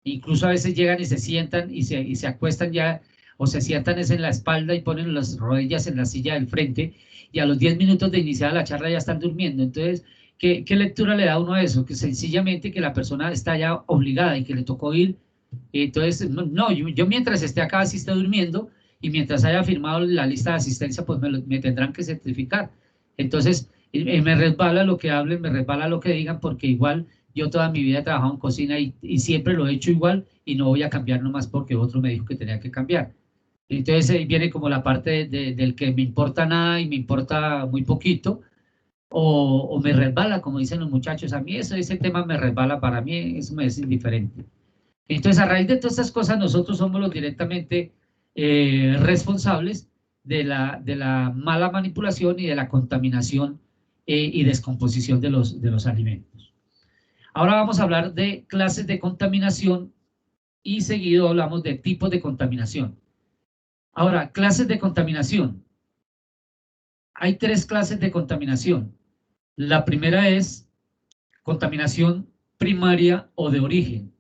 incluso a veces llegan y se sientan y se acuestan ya, o se sientan es en la espalda y ponen las rodillas en la silla del frente, y a los 10 minutos de iniciar la charla ya están durmiendo. Entonces, ¿qué lectura le da uno a eso? Que sencillamente que la persona está ya obligada y que le tocó ir. Entonces, no, yo mientras esté acá, si esté durmiendo, y mientras haya firmado la lista de asistencia, pues me tendrán que certificar. Entonces, me resbala lo que hablen, me resbala lo que digan, porque igual yo toda mi vida he trabajado en cocina y siempre lo he hecho igual, y no voy a cambiar nomás porque otro me dijo que tenía que cambiar. Entonces ahí viene como la parte del que me importa nada y me importa muy poquito, o me resbala, como dicen los muchachos. A mí ese tema me resbala, para mí eso me es indiferente. Entonces, a raíz de todas estas cosas, nosotros somos los directamente responsables de la mala manipulación y de la contaminación y descomposición de los alimentos. Ahora vamos a hablar de clases de contaminación y seguido hablamos de tipos de contaminación. Ahora, clases de contaminación. Hay 3 clases de contaminación. La primera es contaminación primaria o de origen.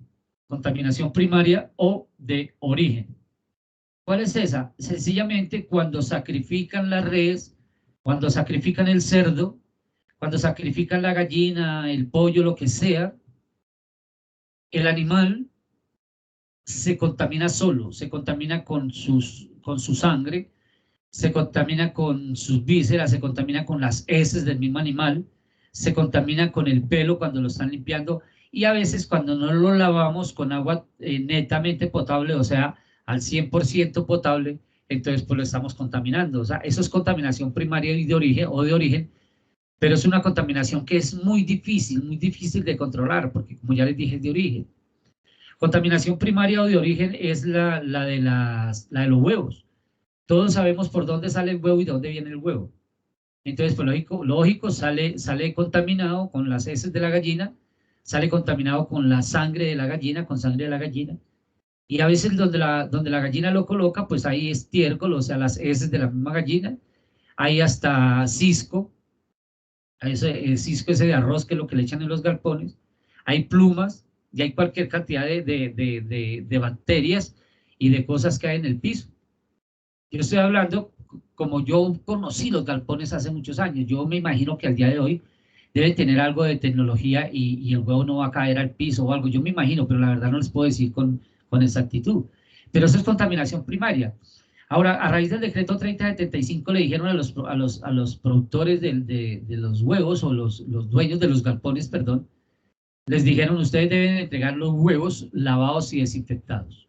Contaminación primaria o de origen. ¿Cuál es esa? Sencillamente cuando sacrifican la res, cuando sacrifican el cerdo, cuando sacrifican la gallina, el pollo, lo que sea, el animal se contamina solo, se contamina con su sangre, se contamina con sus vísceras, se contamina con las heces del mismo animal, se contamina con el pelo cuando lo están limpiando, y a veces cuando no lo lavamos con agua netamente potable, o sea, al 100% potable, entonces pues lo estamos contaminando. O sea, eso es contaminación primaria y de origen, pero es una contaminación que es muy difícil de controlar, porque como ya les dije, es de origen. Contaminación primaria o de origen es la de los huevos. Todos sabemos por dónde sale el huevo y de dónde viene el huevo. Entonces, pues lógico sale contaminado con las heces de la gallina, sale contaminado con la sangre de la gallina, con sangre de la gallina. Y a veces donde la gallina lo coloca, pues hay estiércol, o sea, las heces de la misma gallina. Hay hasta cisco, ese cisco ese de arroz que es lo que le echan en los galpones. Hay plumas y hay cualquier cantidad de bacterias y de cosas que hay en el piso. Yo estoy hablando como yo conocí los galpones hace muchos años. Yo me imagino que al día de hoy deben tener algo de tecnología y el huevo no va a caer al piso o algo. Yo me imagino, pero la verdad no les puedo decir con exactitud. Pero eso es contaminación primaria. Ahora, a raíz del decreto 3075 le dijeron a los productores de los huevos o los dueños de los galpones, perdón, les dijeron: ustedes deben entregar los huevos lavados y desinfectados.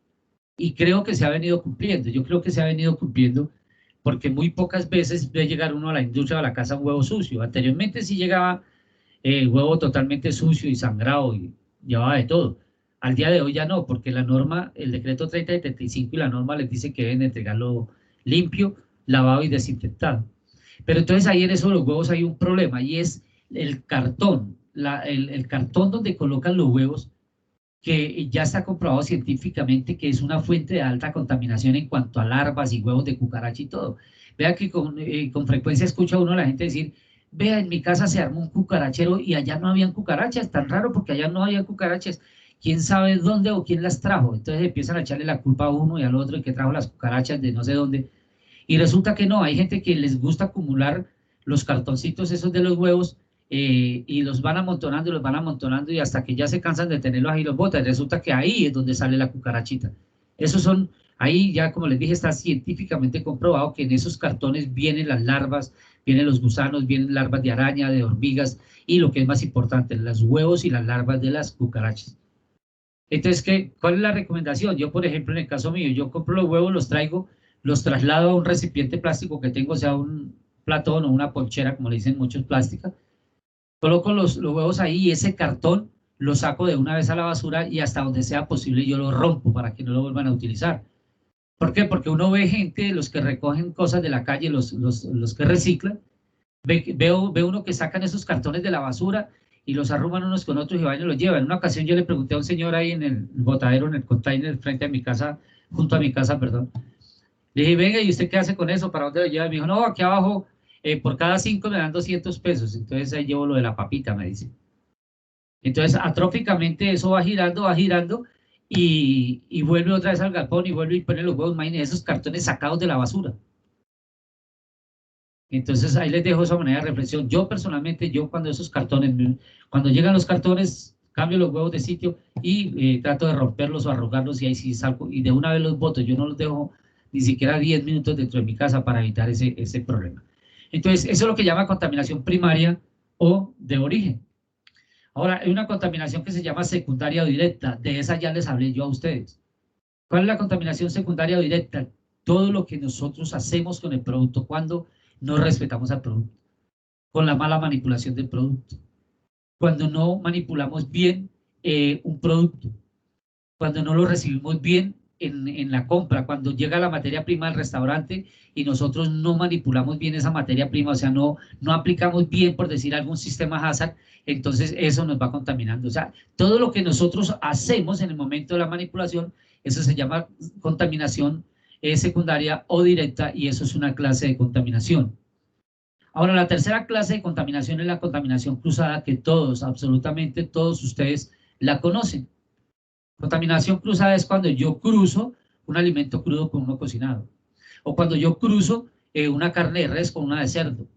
Y creo que se ha venido cumpliendo. Yo creo que se ha venido cumpliendo porque muy pocas veces ve llegar uno a la industria o a la casa un huevo sucio. Anteriormente sí llegaba el huevo totalmente sucio y sangrado y llevaba de todo. Al día de hoy ya no, porque la norma, el decreto 3075 y la norma les dice que deben entregarlo limpio, lavado y desinfectado. Pero entonces ahí en eso los huevos hay un problema, y es el cartón, el cartón donde colocan los huevos, que ya está comprobado científicamente que es una fuente de alta contaminación en cuanto a larvas y huevos de cucaracha y todo. Vea que con frecuencia escucha uno a la gente decir: vea, en mi casa se armó un cucarachero y allá no habían cucarachas. Tan raro, porque allá no había cucarachas. ¿Quién sabe dónde o quién las trajo? Entonces empiezan a echarle la culpa a uno y al otro, y que trajo las cucarachas de no sé dónde. Y resulta que no, hay gente que les gusta acumular los cartoncitos esos de los huevos, y los van amontonando y hasta que ya se cansan de tenerlos ahí los botan. Y resulta que ahí es donde sale la cucarachita. Esos son, ahí ya como les dije, está científicamente comprobado que en esos cartones vienen las larvas, vienen los gusanos, vienen larvas de araña, de hormigas, y lo que es más importante, los huevos y las larvas de las cucarachas. Entonces, ¿cuál es la recomendación? Yo, por ejemplo, en el caso mío, yo compro los huevos, los traigo, los traslado a un recipiente plástico que tengo, sea un platón o una ponchera, como le dicen muchos, plástica. Coloco los huevos ahí y ese cartón lo saco de una vez a la basura, y hasta donde sea posible yo lo rompo para que no lo vuelvan a utilizar. ¿Por qué? Porque uno ve gente, los que recogen cosas de la calle, los que reciclan, ve uno que sacan esos cartones de la basura y los arruman unos con otros y van y los llevan. En una ocasión yo le pregunté a un señor ahí en el botadero, en el container frente a mi casa, junto a mi casa, perdón. Le dije, venga, ¿y usted qué hace con eso? ¿Para dónde lo lleva? Me dijo, no, aquí abajo, por cada 5 me dan 200 pesos. Entonces ahí llevo lo de la papita, me dice. Entonces, atróficamente eso va girando y vuelve otra vez al galpón y vuelve y pone los huevos, imagínense esos cartones sacados de la basura. Entonces ahí les dejo esa manera de reflexión. Yo personalmente, cuando esos cartones, cuando llegan los cartones, cambio los huevos de sitio y trato de romperlos o arrugarlos y ahí sí salgo y de una vez los boto. Yo no los dejo ni siquiera 10 minutos dentro de mi casa para evitar ese problema. Entonces, eso es lo que llama contaminación primaria o de origen. Ahora, hay una contaminación que se llama secundaria o directa. De esa ya les hablé yo a ustedes. ¿Cuál es la contaminación secundaria o directa? Todo lo que nosotros hacemos con el producto cuando no respetamos al producto, con la mala manipulación del producto, cuando no manipulamos bien un producto, cuando no lo recibimos bien en la compra, cuando llega la materia prima al restaurante y nosotros no manipulamos bien esa materia prima, o sea, no aplicamos bien, por decir algún sistema Hazard, entonces eso nos va contaminando. O sea, todo lo que nosotros hacemos en el momento de la manipulación, eso se llama contaminación secundaria o directa y eso es una clase de contaminación. Ahora, la tercera clase de contaminación es la contaminación cruzada, que todos, absolutamente todos ustedes la conocen. Contaminación cruzada es cuando yo cruzo un alimento crudo con uno cocinado, o cuando yo cruzo una carne de res con una de cerdo.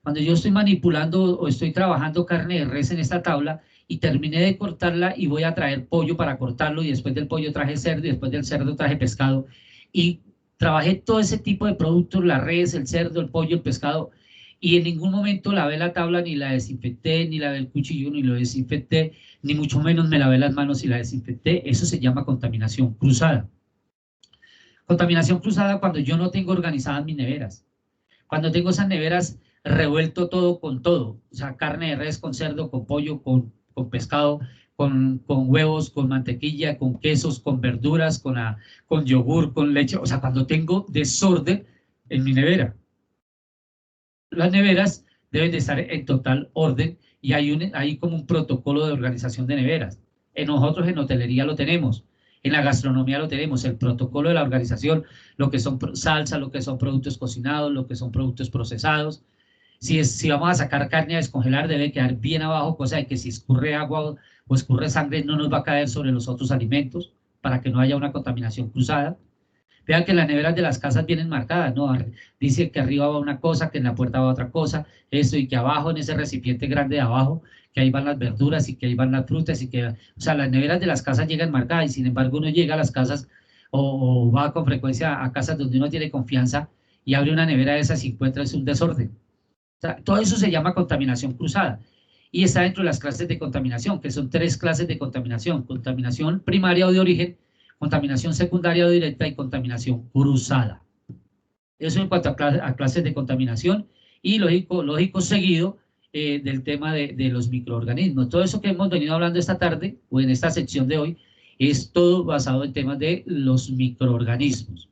Cuando yo estoy manipulando o estoy trabajando carne de res en esta tabla y terminé de cortarla y voy a traer pollo para cortarlo y después del pollo traje cerdo y después del cerdo traje pescado y trabajé todo ese tipo de productos, la res, el cerdo, el pollo, el pescado y en ningún momento lavé la tabla, ni la desinfecté, ni lavé el cuchillo, ni lo desinfecté, ni mucho menos me lavé las manos y la desinfecté. Eso se llama contaminación cruzada. Contaminación cruzada cuando yo no tengo organizadas mis neveras. Cuando tengo esas neveras revuelto todo con todo, o sea, carne de res con cerdo, con pollo, con pescado, con huevos, con mantequilla, con quesos, con verduras, con yogur, con leche, o sea, cuando tengo desorden en mi nevera. Las neveras deben de estar en total orden y hay como un protocolo de organización de neveras. Nosotros en hotelería lo tenemos, en la gastronomía lo tenemos, el protocolo de la organización, lo que son salsas, lo que son productos cocinados, lo que son productos procesados. Si vamos a sacar carne a descongelar, debe quedar bien abajo, cosa de que si escurre agua o escurre sangre no nos va a caer sobre los otros alimentos para que no haya una contaminación cruzada. Vean que las neveras de las casas vienen marcadas, ¿no? Dice que arriba va una cosa, que en la puerta va otra cosa, esto, y que abajo, en ese recipiente grande de abajo, que ahí van las verduras y que ahí van las frutas y que, o sea, las neveras de las casas llegan marcadas y sin embargo uno llega a las casas o va con frecuencia a casas donde uno tiene confianza y abre una nevera de esas y encuentra es un desorden. O sea, todo eso se llama contaminación cruzada y está dentro de las clases de contaminación, que son 3 clases de contaminación: contaminación primaria o de origen, contaminación secundaria o directa y contaminación cruzada. Eso en cuanto a clases de contaminación y lógico seguido del tema de los microorganismos. Todo eso que hemos venido hablando esta tarde o en esta sección de hoy es todo basado en temas de los microorganismos.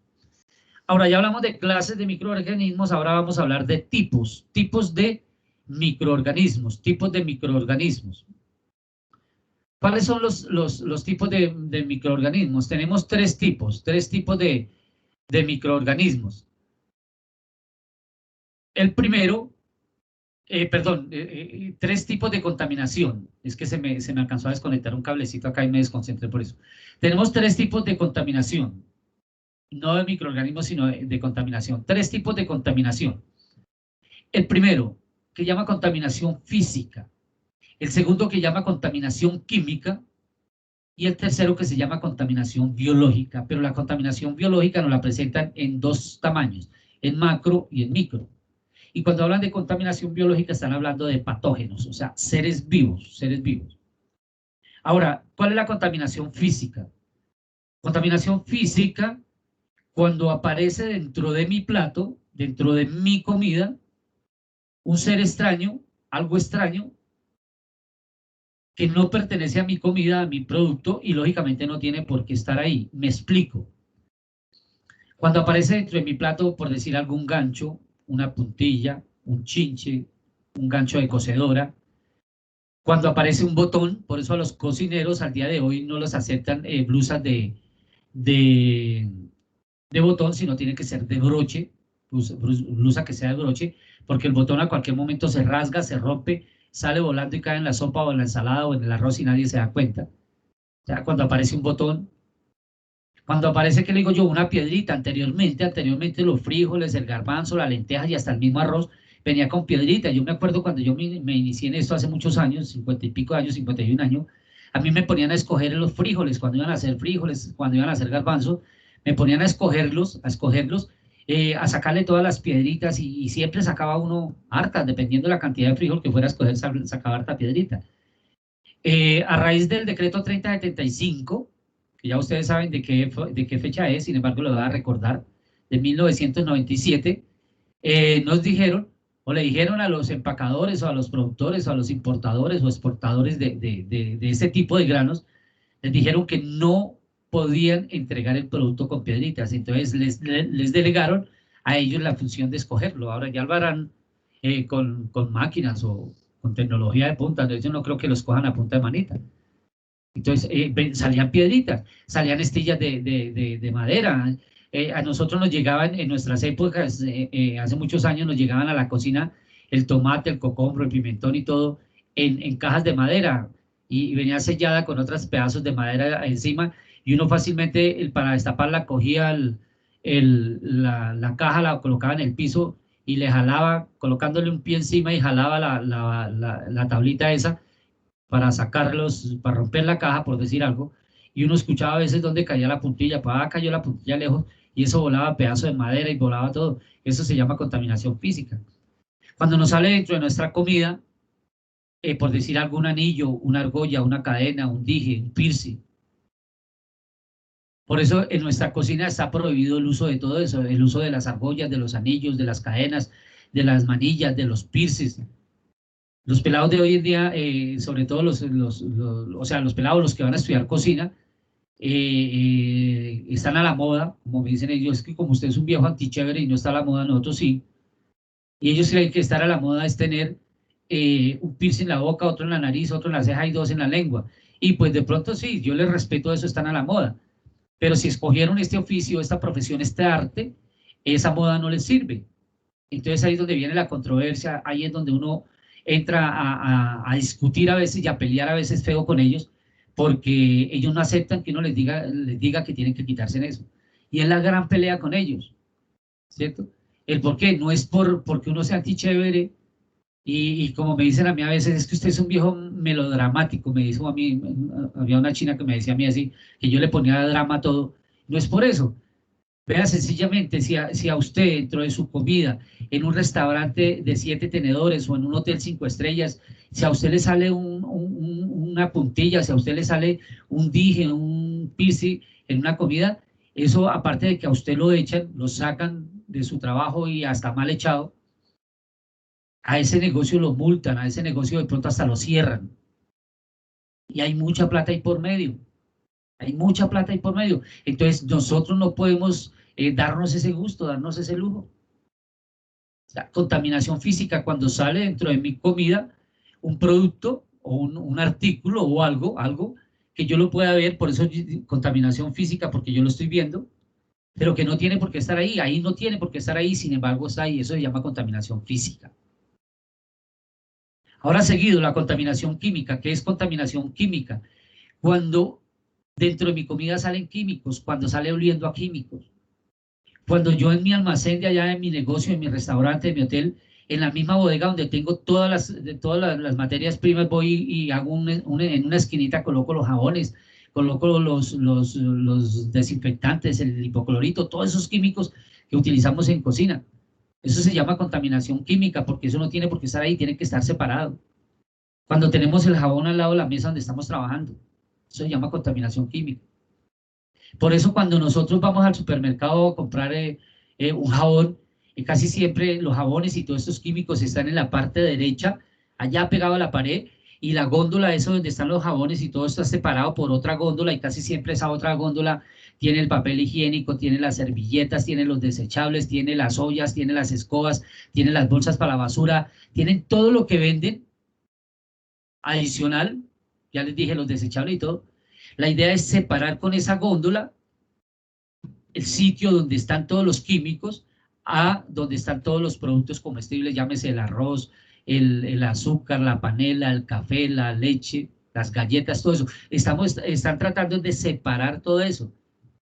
Ahora ya hablamos de clases de microorganismos, ahora vamos a hablar de tipos de microorganismos, tipos de microorganismos. ¿Cuáles son los tipos de microorganismos? Tenemos tres tipos de microorganismos. El primero, tres tipos de contaminación. Es que se me alcanzó a desconectar un cablecito acá y me desconcentré por eso. Tenemos 3 tipos de contaminación, no de microorganismos, sino de contaminación. 3 tipos de contaminación. El primero, que llama contaminación física. El segundo, que llama contaminación química. Y el tercero, que se llama contaminación biológica, pero la contaminación biológica nos la presentan en 2 tamaños, en macro y en micro. Y cuando hablan de contaminación biológica están hablando de patógenos, o sea, seres vivos, Ahora, ¿cuál es la contaminación física? Contaminación física, cuando aparece dentro de mi plato, dentro de mi comida, un ser extraño, algo extraño, que no pertenece a mi comida, a mi producto, y lógicamente no tiene por qué estar ahí. Me explico. Cuando aparece dentro de mi plato, por decir algún gancho, una puntilla, un chinche, un gancho de cocedora, Cuando aparece un botón, por eso a los cocineros al día de hoy no los aceptan blusas de, de botón, sino tiene que ser de broche, blusa que sea de broche, porque el botón a cualquier momento se rasga, se rompe, sale volando y cae en la sopa o en la ensalada o en el arroz y nadie se da cuenta. O sea, cuando aparece un botón, cuando aparece, ¿qué le digo yo? Una piedrita. Anteriormente los frijoles, el garbanzo, la lenteja y hasta el mismo arroz venía con piedrita. Yo me acuerdo cuando yo me inicié en esto hace muchos años, 50 y pico de años, 51 años, a mí me ponían a escoger los frijoles, cuando iban a hacer frijoles, cuando iban a hacer garbanzo, me ponían a sacarle todas las piedritas y siempre sacaba uno hartas, dependiendo de la cantidad de frijol que fuera a escoger, sacaba harta piedrita. A raíz del decreto 3075, que ya ustedes saben de qué fecha es, sin embargo lo voy a recordar, de 1997, nos dijeron, o le dijeron a los empacadores, o a los productores, o a los importadores, o exportadores de este tipo de granos, les dijeron que no podían entregar el producto con piedritas, entonces les delegaron a ellos la función de escogerlo. Ahora ya lo harán con máquinas o con tecnología de punta, entonces yo no creo que los cojan a punta de manita. Entonces salían piedritas, salían estillas de madera. A nosotros nos llegaban en nuestras épocas, hace muchos años nos llegaban a la cocina el tomate, el cocomro, el pimentón y todo en cajas de madera y venía sellada con otros pedazos de madera encima y uno fácilmente para destaparla cogía la caja, la colocaba en el piso y le jalaba, colocándole un pie encima y jalaba la tablita esa para sacarlos, para romper la caja, por decir algo, y uno escuchaba a veces dónde caía la puntilla, para acá cayó la puntilla lejos, y eso volaba pedazo de madera y volaba todo. Eso se llama contaminación física. Cuando nos sale dentro de nuestra comida, por decir algo, un anillo, una argolla, una cadena, un dije, un piercing. Por eso en nuestra cocina está prohibido el uso de todo eso, el uso de las argollas, de los anillos, de las cadenas, de las manillas, de los piercings. Los pelados de hoy en día, sobre todo o sea, los pelados, los que van a estudiar cocina, están a la moda, como me dicen ellos, es que como usted es un viejo antichévere y no está a la moda, nosotros sí. Y ellos creen que estar a la moda es tener un piercing en la boca, otro en la nariz, otro en la ceja y dos en la lengua. Y pues de pronto sí, yo les respeto eso, están a la moda. Pero si escogieron este oficio, esta profesión, este arte, esa moda no les sirve. Entonces ahí es donde viene la controversia, ahí es donde uno entra a discutir a veces y a pelear a veces feo con ellos, porque ellos no aceptan que uno les diga que tienen que quitarse en eso. Y es la gran pelea con ellos, ¿cierto? El por qué, no es porque uno sea antichévere y como me dicen a mí a veces, es que usted es un viejo melodramático, me dijo a mí, había una china que me decía a mí así, que yo le ponía drama a todo, no es por eso. Vea, sencillamente, si a usted dentro de su comida, en un restaurante de 7 tenedores o en un hotel 5 estrellas, si a usted le sale una puntilla, si a usted le sale un dije, un piercing en una comida, eso aparte de que a usted lo echan, lo sacan de su trabajo y hasta mal echado, a ese negocio lo multan, a ese negocio de pronto hasta lo cierran. Y hay mucha plata ahí por medio. Hay mucha plata ahí por medio. Entonces nosotros no podemos darnos ese gusto, darnos ese lujo. La contaminación física cuando sale dentro de mi comida un producto o un artículo o algo que yo lo pueda ver, por eso contaminación física porque yo lo estoy viendo, pero que no tiene por qué estar ahí no tiene por qué estar ahí, sin embargo está ahí, eso se llama contaminación física. Ahora seguido, la contaminación química. ¿Qué es contaminación química? Cuando dentro de mi comida salen químicos, cuando sale oliendo a químicos. Cuando yo en mi almacén de allá, en mi negocio, en mi restaurante, en mi hotel, en la misma bodega donde tengo todas las materias primas, voy y hago en una esquinita coloco los jabones, coloco los desinfectantes, el hipoclorito, todos esos químicos que utilizamos en cocina. Eso se llama contaminación química, porque eso no tiene por qué estar ahí, tiene que estar separado. Cuando tenemos el jabón al lado de la mesa donde estamos trabajando, eso se llama contaminación química. Por eso cuando nosotros vamos al supermercado a comprar un jabón, casi siempre los jabones y todos estos químicos están en la parte derecha, allá pegado a la pared, y la góndola, eso donde están los jabones y todo está separado por otra góndola, y casi siempre esa otra góndola tiene el papel higiénico, tiene las servilletas, tiene los desechables, tiene las ollas, tiene las escobas, tiene las bolsas para la basura, tienen todo lo que venden Adicional, ya les dije los desechables y todo, la idea es separar con esa góndola el sitio donde están todos los químicos a donde están todos los productos comestibles, llámese el arroz, el azúcar, la panela, el café, la leche, las galletas, todo eso. Están tratando de separar todo eso,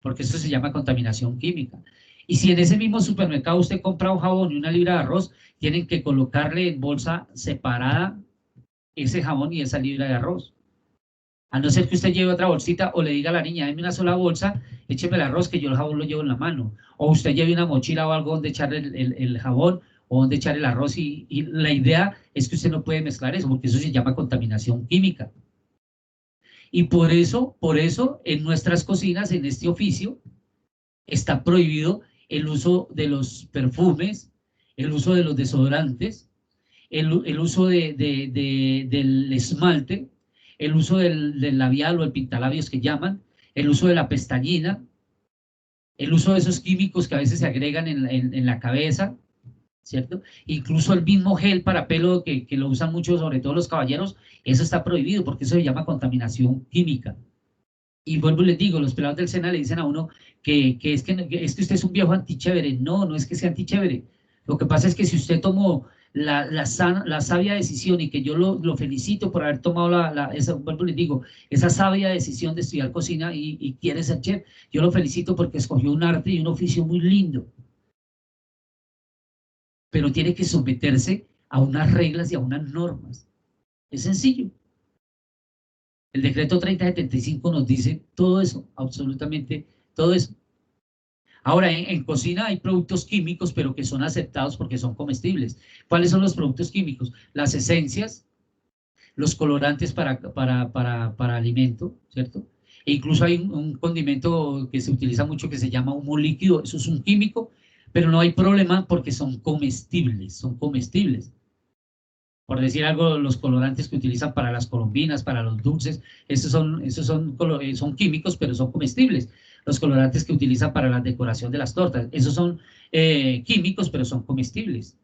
porque eso se llama contaminación química. Y si en ese mismo supermercado usted compra un jabón y una libra de arroz, tienen que colocarle en bolsa separada ese jabón y esa libra de arroz. A no ser que usted lleve otra bolsita o le diga a la niña, deme una sola bolsa, écheme el arroz que yo el jabón lo llevo en la mano. O usted lleve una mochila o algo donde echar el jabón o donde echar el arroz. Y la idea es que usted no puede mezclar eso, porque eso se llama contaminación química. Y por eso en nuestras cocinas, en este oficio, está prohibido el uso de los perfumes, el uso de los desodorantes, el uso del esmalte, el uso del labial o el pintalabios que llaman, el uso de la pestañina, el uso de esos químicos que a veces se agregan en la cabeza, ¿cierto? Incluso el mismo gel para pelo que lo usan mucho, sobre todo los caballeros, eso está prohibido porque eso se llama contaminación química. Y vuelvo y les digo, los pelados del SENA le dicen a uno que es que usted es un viejo antichévere. No, no es que sea antichévere. Lo que pasa es que si usted tomó la sabia decisión, y que yo lo felicito por haber tomado vuelvo y les digo, esa sabia decisión de estudiar cocina y quiere ser chef, yo lo felicito porque escogió un arte y un oficio muy lindo. Pero tiene que someterse a unas reglas y a unas normas. Es sencillo. El decreto 3075 nos dice todo eso, absolutamente todo eso. Ahora, en cocina hay productos químicos, pero que son aceptados porque son comestibles. ¿Cuáles son los productos químicos? Las esencias, los colorantes para alimento, ¿cierto? E incluso hay un condimento que se utiliza mucho que se llama humo líquido, eso es un químico, pero no hay problema porque son comestibles, son comestibles. Por decir algo, los colorantes que utilizan para las colombinas, para los dulces, son químicos, pero son comestibles. Los colorantes que utilizan para la decoración de las tortas, esos son químicos, pero son comestibles.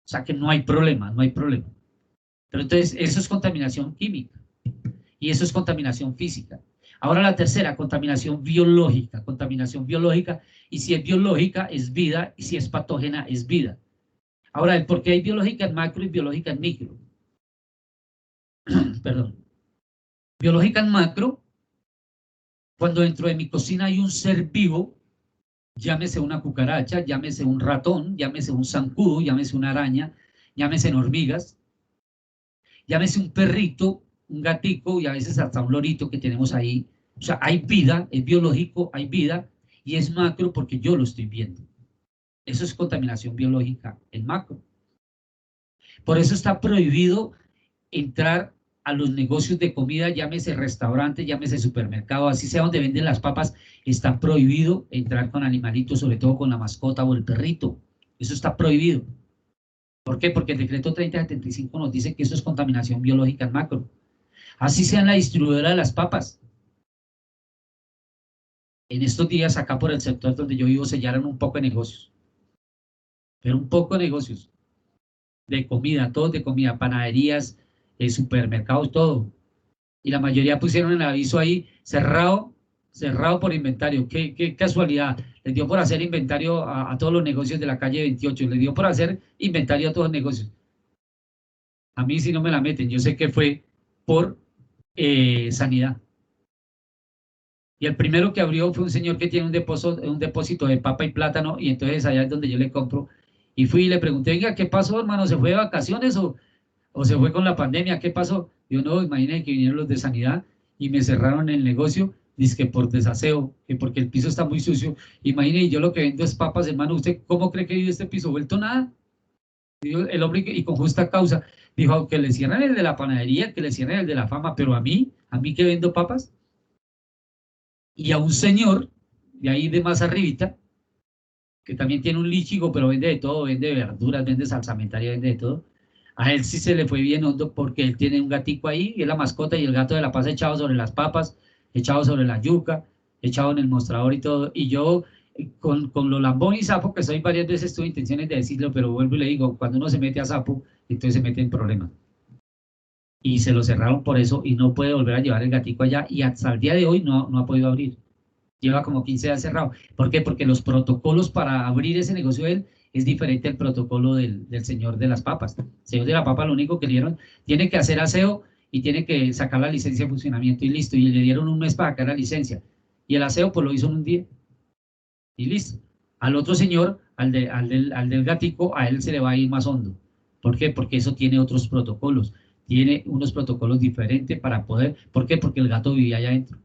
O sea que no hay problema, no hay problema. Pero entonces, eso es contaminación química y eso es contaminación física. Ahora la tercera, contaminación biológica. Contaminación biológica, y si es biológica es vida, y si es patógena es vida. Ahora, ¿por qué hay biológica en macro y biológica en micro? Perdón. Biológica en macro, cuando dentro de mi cocina hay un ser vivo, llámese una cucaracha, llámese un ratón, llámese un zancudo, llámese una araña, llámese hormigas, llámese un perrito, un gatico y a veces hasta un lorito que tenemos ahí. O sea, hay vida, es biológico, hay vida, y es macro porque yo lo estoy viendo. Eso es contaminación biológica en macro. Por eso está prohibido entrar a los negocios de comida, llámese restaurante, llámese supermercado, así sea donde venden las papas, está prohibido entrar con animalitos, sobre todo con la mascota o el perrito. Eso está prohibido. ¿Por qué? Porque el decreto 3075 nos dice que eso es contaminación biológica en macro. Así sea en la distribuidora de las papas. En estos días, acá por el sector donde yo vivo, sellaron un poco de negocios. Pero un poco de negocios. De comida, todos de comida, panaderías, supermercados, todo. Y la mayoría pusieron el aviso ahí, cerrado por inventario. Qué casualidad. Les dio por hacer inventario a todos los negocios de la calle 28. Les dio por hacer inventario a todos los negocios. A mí sí no me la meten. Yo sé que fue por sanidad. Y el primero que abrió fue un señor que tiene un depósito de papa y plátano, y entonces allá es donde yo le compro. Y fui y le pregunté, venga, ¿qué pasó, hermano? ¿Se fue de vacaciones o se fue con la pandemia? ¿Qué pasó? Yo no, imagínense que vinieron los de sanidad y me cerraron el negocio, dizque por desaseo, que porque el piso está muy sucio. Imagínense, yo lo que vendo es papas, hermano. ¿Usted cómo cree que vive este piso? ¿Vuelto nada? Dijo el hombre, y con justa causa, dijo, que le cierran el de la panadería, que le cierran el de la fama, pero a mí que vendo papas. Y a un señor de ahí de más arribita, que también tiene un lichigo, pero vende de todo, vende verduras, vende salsamentaria, vende de todo. A él sí se le fue bien hondo porque él tiene un gatico ahí, y es la mascota, y el gato de la paz echado sobre las papas, echado sobre la yuca, echado en el mostrador y todo. Y yo, con lo lambón y sapo que soy, varias veces tuve intenciones de decirlo, pero vuelvo y le digo, cuando uno se mete a sapo, entonces se mete en problemas. y se lo cerraron por eso y no puede volver a llevar el gatico allá y hasta el día de hoy no ha podido abrir. Lleva como 15 días cerrado. ¿Por qué? Porque los protocolos para abrir ese negocio de él es diferente al protocolo del señor de las papas. El señor de la papa lo único que le dieron, tiene que hacer aseo y tiene que sacar la licencia de funcionamiento y listo. Y le dieron un mes para sacar la licencia. Y el aseo pues lo hizo en un día y listo. Al otro señor, al del gatico, a él se le va a ir más hondo. ¿Por qué? Porque eso tiene otros protocolos. Tiene unos protocolos diferentes para poder... ¿Por qué? Porque el gato vivía allá adentro.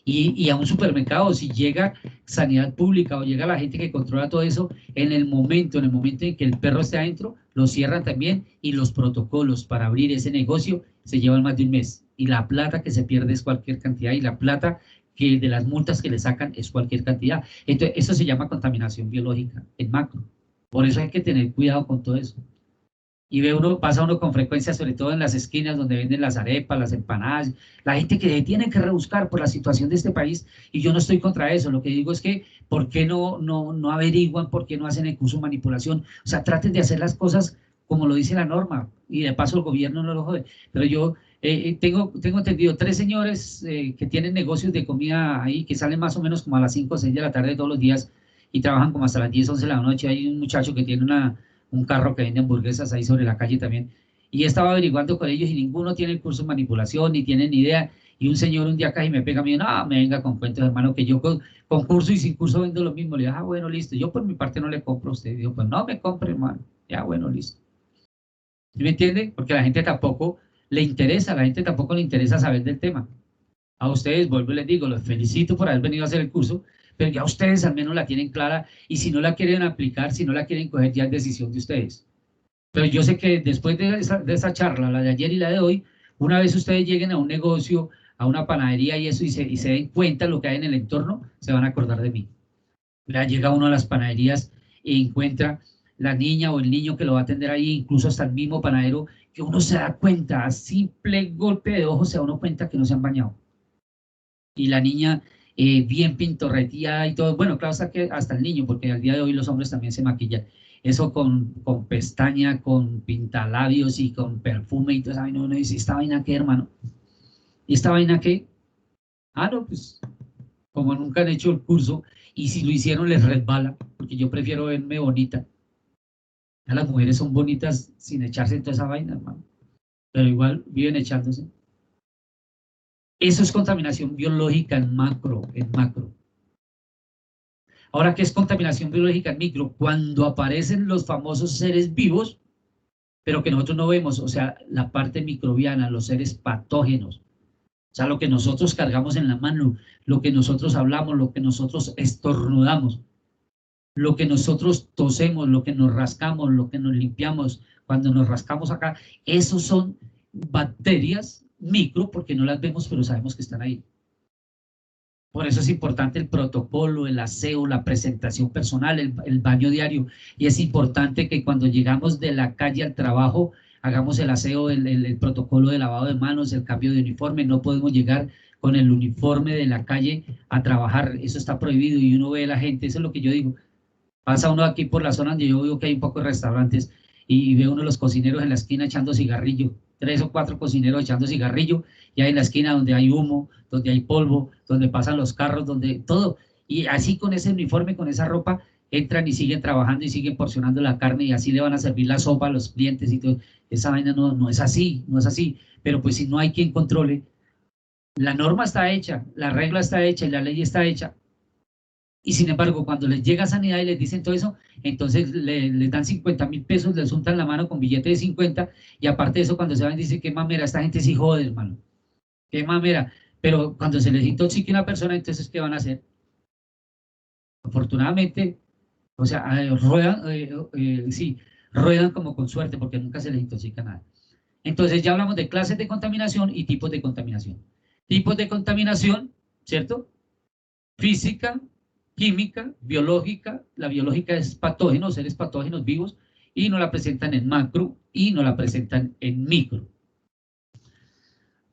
Y a un supermercado, si llega sanidad pública o llega la gente que controla todo eso, en el momento en que el perro esté adentro, lo cierran también y los protocolos para abrir ese negocio se llevan más de un mes. Y la plata que se pierde es cualquier cantidad y la plata que de las multas que le sacan es cualquier cantidad. Entonces, eso se llama contaminación biológica en macro. Por eso hay que tener cuidado con todo eso. Y ve uno, pasa uno con frecuencia, sobre todo en las esquinas donde venden las arepas, las empanadas, la gente que tiene que rebuscar por la situación de este país, y yo no estoy contra eso, lo que digo es que, ¿por qué no averiguan, por qué no hacen el curso de manipulación? O sea, traten de hacer las cosas como lo dice la norma, y de paso el gobierno no lo jode. Pero yo tengo entendido 3 señores que tienen negocios de comida ahí, que salen más o menos como a las 5 o 6 de la tarde todos los días, y trabajan como hasta las 10, 11 de la noche. Hay un muchacho que tiene un carro que vende hamburguesas ahí sobre la calle también, y estaba averiguando con ellos y ninguno tiene el curso de manipulación, ni tienen ni idea, y un señor un día casi me pega a mí, no, me venga con cuentos, hermano, que yo con curso y sin curso vendo lo mismo. Le digo, bueno, listo, yo por mi parte no le compro a usted. Digo, pues no me compre, hermano, ya, bueno, listo. ¿Sí me entiende? Porque a la gente tampoco le interesa, a la gente tampoco le interesa saber del tema. A ustedes, vuelvo y les digo, los felicito por haber venido a hacer el curso, pero ya ustedes al menos la tienen clara, y si no la quieren aplicar, si no la quieren coger, ya es decisión de ustedes. Pero yo sé que después de esa charla, la de ayer y la de hoy, una vez ustedes lleguen a un negocio, a una panadería y eso, y se den cuenta de lo que hay en el entorno, se van a acordar de mí. Ya llega uno a las panaderías e encuentra la niña o el niño que lo va a atender ahí, incluso hasta el mismo panadero, que uno se da cuenta, a simple golpe de ojo se da uno cuenta que no se han bañado. Y la niña bien pintorreteada y todo. Bueno, claro, hasta el niño, porque al día de hoy los hombres también se maquillan. Eso con pestaña, con pintalabios y con perfume y todo eso. Uno dice, ¿esta vaina qué, hermano? ¿Y esta vaina qué? Ah, no, pues como nunca han hecho el curso y si lo hicieron les resbala, porque yo prefiero verme bonita. Ya las mujeres son bonitas sin echarse toda esa vaina, hermano, pero igual viven echándose. Eso es contaminación biológica en macro, en macro. Ahora, ¿qué es contaminación biológica en micro? Cuando aparecen los famosos seres vivos, pero que nosotros no vemos, o sea, la parte microbiana, los seres patógenos, o sea, lo que nosotros cargamos en la mano, lo que nosotros hablamos, lo que nosotros estornudamos, lo que nosotros tosemos, lo que nos rascamos, lo que nos limpiamos, cuando nos rascamos acá, esos son bacterias micro, porque no las vemos, pero sabemos que están ahí. Por eso es importante el protocolo, el aseo, la presentación personal, el baño diario. Y es importante que cuando llegamos de la calle al trabajo, hagamos el aseo, el protocolo de lavado de manos, el cambio de uniforme. No podemos llegar con el uniforme de la calle a trabajar. Eso está prohibido y uno ve a la gente. Eso es lo que yo digo. Pasa uno aquí por la zona donde yo veo que hay un poco de restaurantes y ve uno de los cocineros en la esquina echando cigarrillo, 3 o 4 cocineros echando cigarrillo, y hay en la esquina donde hay humo, donde hay polvo, donde pasan los carros, donde todo. Y así con ese uniforme, con esa ropa, entran y siguen trabajando y siguen porcionando la carne y así le van a servir la sopa a los clientes y todo. Esa vaina no es así, no es así. Pero pues si no hay quien controle, la norma está hecha, la regla está hecha y la ley está hecha, y sin embargo, cuando les llega a sanidad y les dicen todo eso, entonces les dan 50.000 pesos, les untan la mano con billete de 50, y aparte de eso, cuando se van, dicen, qué mamera, esta gente sí jode, hermano, qué mamera. Pero cuando se les intoxica una persona, entonces, ¿qué van a hacer? Afortunadamente, o sea, sí, ruedan como con suerte, porque nunca se les intoxica nada. Entonces, ya hablamos de clases de contaminación y tipos de contaminación. Tipos de contaminación, ¿cierto? Física, química, biológica. La biológica es patógenos, seres patógenos vivos, y nos la presentan en macro y nos la presentan en micro.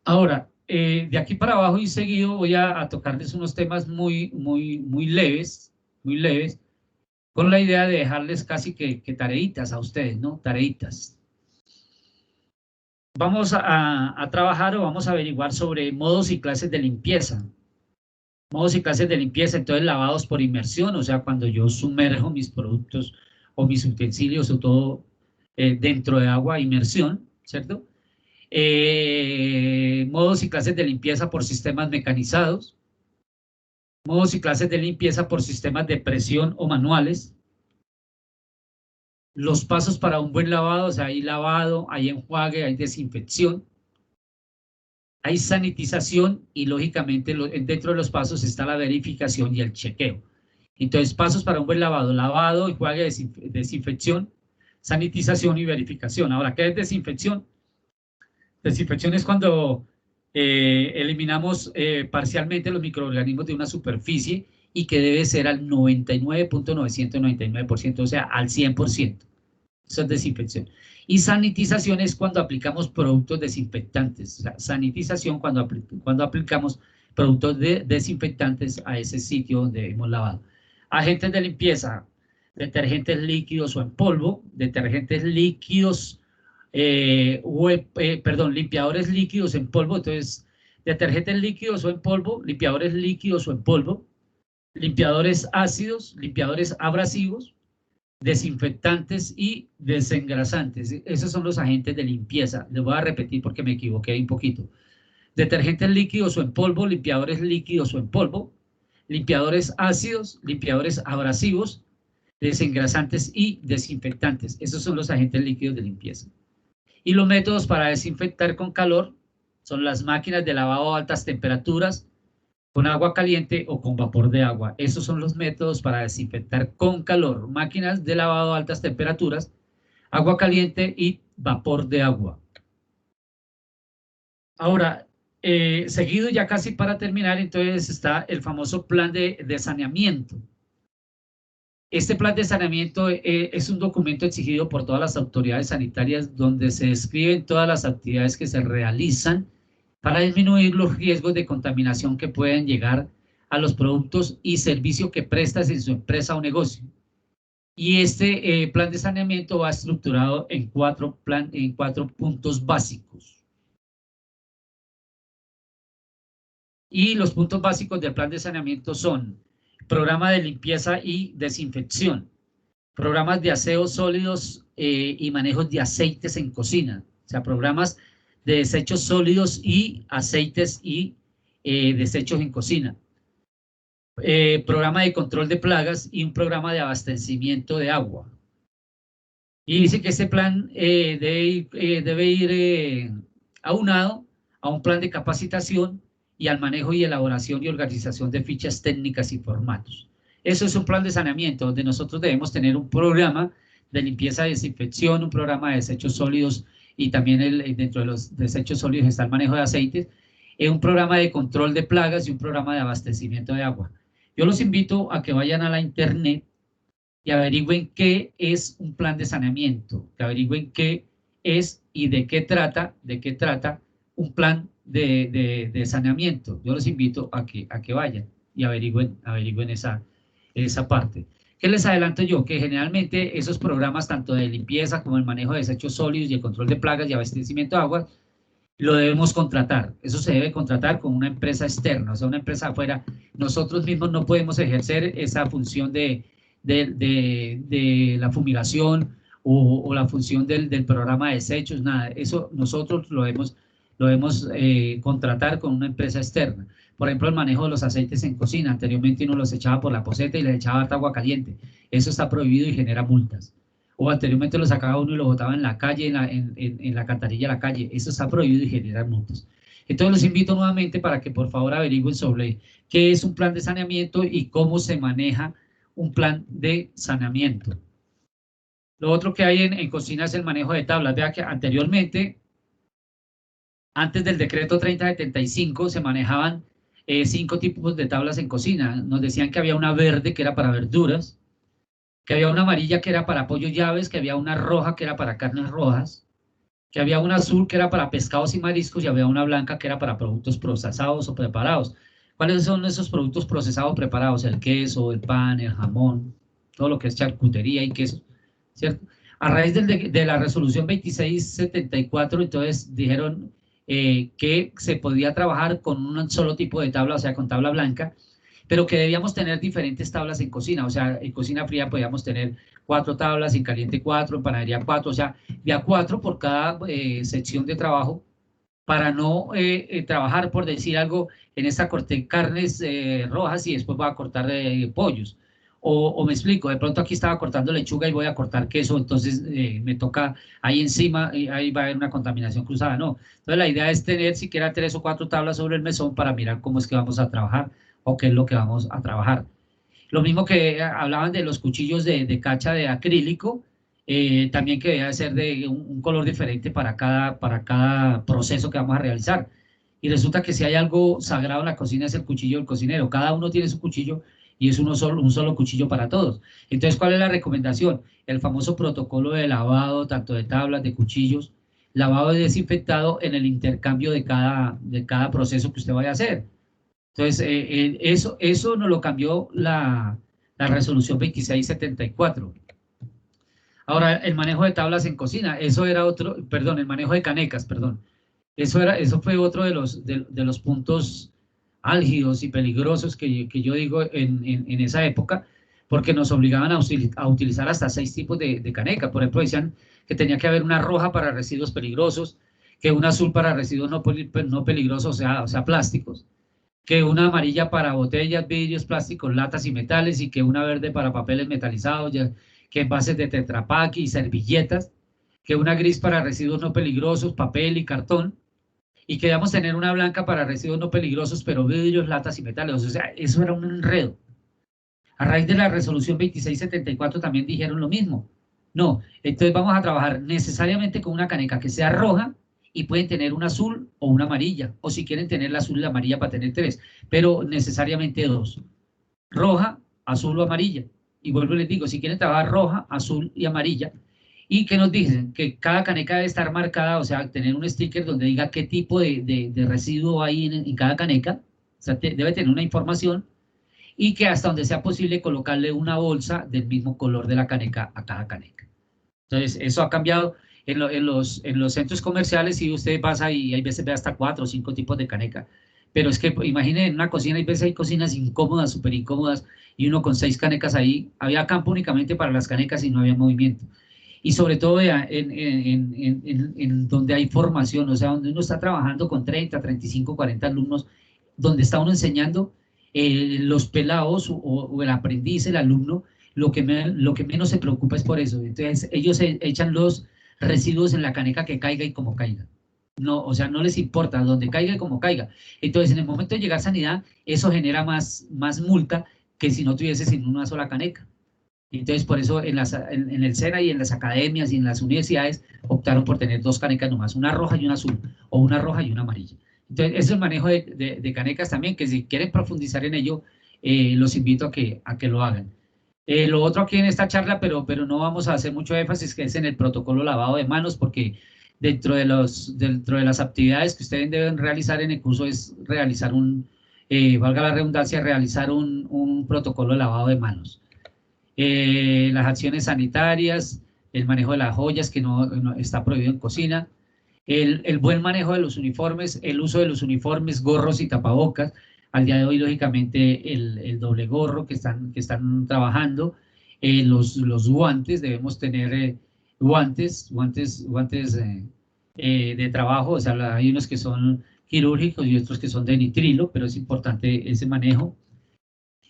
Ahora, de aquí para abajo y seguido voy a tocarles unos temas muy leves, con la idea de dejarles casi que tareitas a ustedes, ¿no? Tareitas. vamos a trabajar o vamos a averiguar sobre modos y clases de limpieza. Modos y clases de limpieza, entonces lavados por inmersión, o sea, cuando yo sumerjo mis productos o mis utensilios o todo dentro de agua, inmersión, ¿cierto? Modos y clases de limpieza por sistemas mecanizados. Modos y clases de limpieza por sistemas de presión o manuales. Los pasos para un buen lavado, o sea, hay lavado, hay enjuague, hay desinfección, hay sanitización y lógicamente dentro de los pasos está la verificación y el chequeo. Entonces, pasos para un buen lavado: lavado, enjuague, desinfección, sanitización y verificación. Ahora, ¿qué es desinfección? Desinfección es cuando eliminamos parcialmente los microorganismos de una superficie y que debe ser al 99.999%, o sea, al 100%. Eso es desinfección. Y sanitización es cuando aplicamos productos desinfectantes. O sea, sanitización cuando aplicamos productos desinfectantes a ese sitio donde hemos lavado. Agentes de limpieza: detergentes líquidos o en polvo, detergentes líquidos, limpiadores líquidos en polvo. Entonces, detergentes líquidos o en polvo, limpiadores líquidos o en polvo, limpiadores ácidos, limpiadores abrasivos, desinfectantes y desengrasantes. Esos son los agentes de limpieza. Les voy a repetir porque me equivoqué un poquito. Detergentes líquidos o en polvo, limpiadores líquidos o en polvo, limpiadores ácidos, limpiadores abrasivos, desengrasantes y desinfectantes. Esos son los agentes líquidos de limpieza. Y los métodos para desinfectar con calor son las máquinas de lavado a altas temperaturas, con agua caliente o con vapor de agua. Esos son los métodos para desinfectar con calor: máquinas de lavado a altas temperaturas, agua caliente y vapor de agua. Ahora, seguido ya casi para terminar, entonces está el famoso plan de saneamiento. Este plan de saneamiento es un documento exigido por todas las autoridades sanitarias donde se describen todas las actividades que se realizan para disminuir los riesgos de contaminación que pueden llegar a los productos y servicios que prestas en su empresa o negocio. Y este plan de saneamiento va estructurado en cuatro puntos básicos. Y los puntos básicos del plan de saneamiento son: programa de limpieza y desinfección, programas de aseo sólidos y manejos de aceites en cocina, o sea, programas de desechos sólidos y aceites y desechos en cocina, programa de control de plagas y un programa de abastecimiento de agua. Y dice que este plan debe ir aunado a un plan de capacitación y al manejo y elaboración y organización de fichas técnicas y formatos. Eso es un plan de saneamiento donde nosotros debemos tener un programa de limpieza y desinfección, un programa de desechos sólidos y también dentro de los desechos sólidos está el manejo de aceites, un programa de control de plagas y un programa de abastecimiento de agua. Yo los invito a que vayan a la internet y averigüen qué es un plan de saneamiento, que averigüen qué es y de qué trata un plan de saneamiento. Yo los invito a que vayan y averigüen esa parte. ¿Qué les adelanto yo? Que generalmente esos programas, tanto de limpieza como el manejo de desechos sólidos y el control de plagas y abastecimiento de agua, lo debemos contratar. Eso se debe contratar con una empresa externa, o sea, una empresa afuera. Nosotros mismos no podemos ejercer esa función de la fumigación o la función del programa de desechos, nada. Eso nosotros lo debemos contratar con una empresa externa. Por ejemplo, el manejo de los aceites en cocina. Anteriormente uno los echaba por la poceta y les echaba harta agua caliente. Eso está prohibido y genera multas. O anteriormente lo sacaba uno y lo botaba en la calle, en la alcantarilla de la calle. Eso está prohibido y genera multas. Entonces los invito nuevamente para que por favor averigüen sobre qué es un plan de saneamiento y cómo se maneja un plan de saneamiento. Lo otro que hay en cocina es el manejo de tablas. Vea que anteriormente, antes del decreto 3075, se manejaban 5 tipos de tablas en cocina. Nos decían que había una verde que era para verduras, que había una amarilla que era para pollo llaves, que había una roja que era para carnes rojas, que había una azul que era para pescados y mariscos y había una blanca que era para productos procesados o preparados. ¿Cuáles son esos productos procesados o preparados? El queso, el pan, el jamón, todo lo que es charcutería y queso, ¿cierto? A raíz de la resolución 2674, entonces dijeron que se podía trabajar con un solo tipo de tabla, o sea, con tabla blanca, pero que debíamos tener diferentes tablas en cocina, o sea, en cocina fría podíamos tener 4 tablas, en caliente 4, en panadería 4, o sea, de a 4 por cada sección de trabajo, para no trabajar, por decir algo, en esta corté carnes rojas y después voy a cortar pollos. O me explico, de pronto aquí estaba cortando lechuga y voy a cortar queso, entonces me toca ahí encima, ahí va a haber una contaminación cruzada, no. Entonces la idea es tener siquiera 3 o 4 tablas sobre el mesón para mirar cómo es que vamos a trabajar o qué es lo que vamos a trabajar. Lo mismo que hablaban de los cuchillos de cacha de acrílico, también que debe ser de un color diferente para cada proceso que vamos a realizar. Y resulta que si hay algo sagrado en la cocina es el cuchillo del cocinero. Cada uno tiene su cuchillo y es un solo cuchillo para todos. Entonces, ¿cuál es la recomendación? El famoso protocolo de lavado, tanto de tablas, de cuchillos, lavado y desinfectado en el intercambio de cada proceso que usted vaya a hacer. Entonces, eso nos lo cambió la resolución 2674. Ahora, el manejo de tablas en cocina, eso era otro, perdón, el manejo de canecas, perdón. Eso fue otro de los puntos álgidos y peligrosos que yo digo en esa época, porque nos obligaban a utilizar hasta 6 tipos de caneca. Por ejemplo, decían que tenía que haber una roja para residuos peligrosos, que una azul para residuos no peligrosos, o sea, plásticos, que una amarilla para botellas, vidrios, plásticos, latas y metales, y que una verde para papeles metalizados, que envases de Tetra Pak y servilletas, que una gris para residuos no peligrosos, papel y cartón, y que debamos tener una blanca para residuos no peligrosos, pero vidrios, latas y metales. O sea, eso era un enredo. A raíz de la resolución 2674 también dijeron lo mismo. No, entonces vamos a trabajar necesariamente con una caneca que sea roja, y pueden tener una azul o una amarilla, o si quieren tener la azul y la amarilla para tener 3, pero necesariamente 2. Roja, azul o amarilla. Y vuelvo y les digo, si quieren trabajar roja, azul y amarilla, y que nos dicen que cada caneca debe estar marcada, o sea, tener un sticker donde diga qué tipo de residuo hay en cada caneca, o sea, debe tener una información, y que hasta donde sea posible colocarle una bolsa del mismo color de la caneca a cada caneca. Entonces, eso ha cambiado en los centros comerciales, y usted pasa y hay veces ve hasta 4 o 5 tipos de caneca. Pero es que imaginen, en una cocina, hay veces hay cocinas incómodas, súper incómodas, y uno con 6 canecas ahí, había campo únicamente para las canecas y no había movimiento. Y sobre todo en donde hay formación, o sea, donde uno está trabajando con 30, 35, 40 alumnos, donde está uno enseñando, los pelados o el aprendiz, el alumno, lo que menos se preocupa es por eso. Entonces, ellos echan los residuos en la caneca que caiga y como caiga. No, o sea, no les importa donde caiga y como caiga. Entonces, en el momento de llegar sanidad, eso genera más multa que si no tuviese sin una sola caneca. Entonces, por eso en el SENA y en las academias y en las universidades optaron por tener 2 canecas nomás, una roja y una azul, o una roja y una amarilla. Entonces, eso es el manejo de canecas también, que si quieren profundizar en ello, los invito a que lo hagan. Lo otro aquí en esta charla, pero no vamos a hacer mucho énfasis, que es en el protocolo lavado de manos, porque dentro de las actividades que ustedes deben realizar en el curso es realizar valga la redundancia, realizar un protocolo de lavado de manos. Las acciones sanitarias, el manejo de las joyas, que no está prohibido en cocina, el buen manejo de los uniformes, el uso de los uniformes, gorros y tapabocas. Al día de hoy, lógicamente, el doble gorro que están trabajando, los guantes, debemos tener guantes de trabajo, o sea, hay unos que son quirúrgicos y otros que son de nitrilo, pero es importante ese manejo.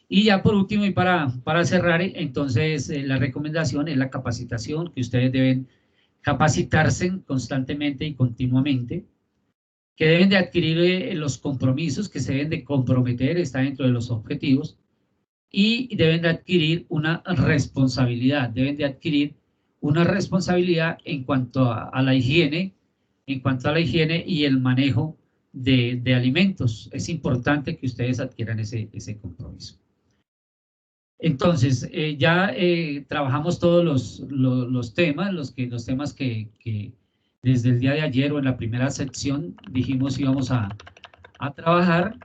Y ya por último, y para cerrar, entonces la recomendación es la capacitación, que ustedes deben capacitarse constantemente y continuamente, que deben de adquirir los compromisos, que se deben de comprometer, está dentro de los objetivos, y deben de adquirir una responsabilidad, en cuanto a la higiene, y el manejo de alimentos. Es importante que ustedes adquieran ese compromiso. Entonces, ya trabajamos todos los temas, los temas que desde el día de ayer o en la primera sección dijimos íbamos a trabajar.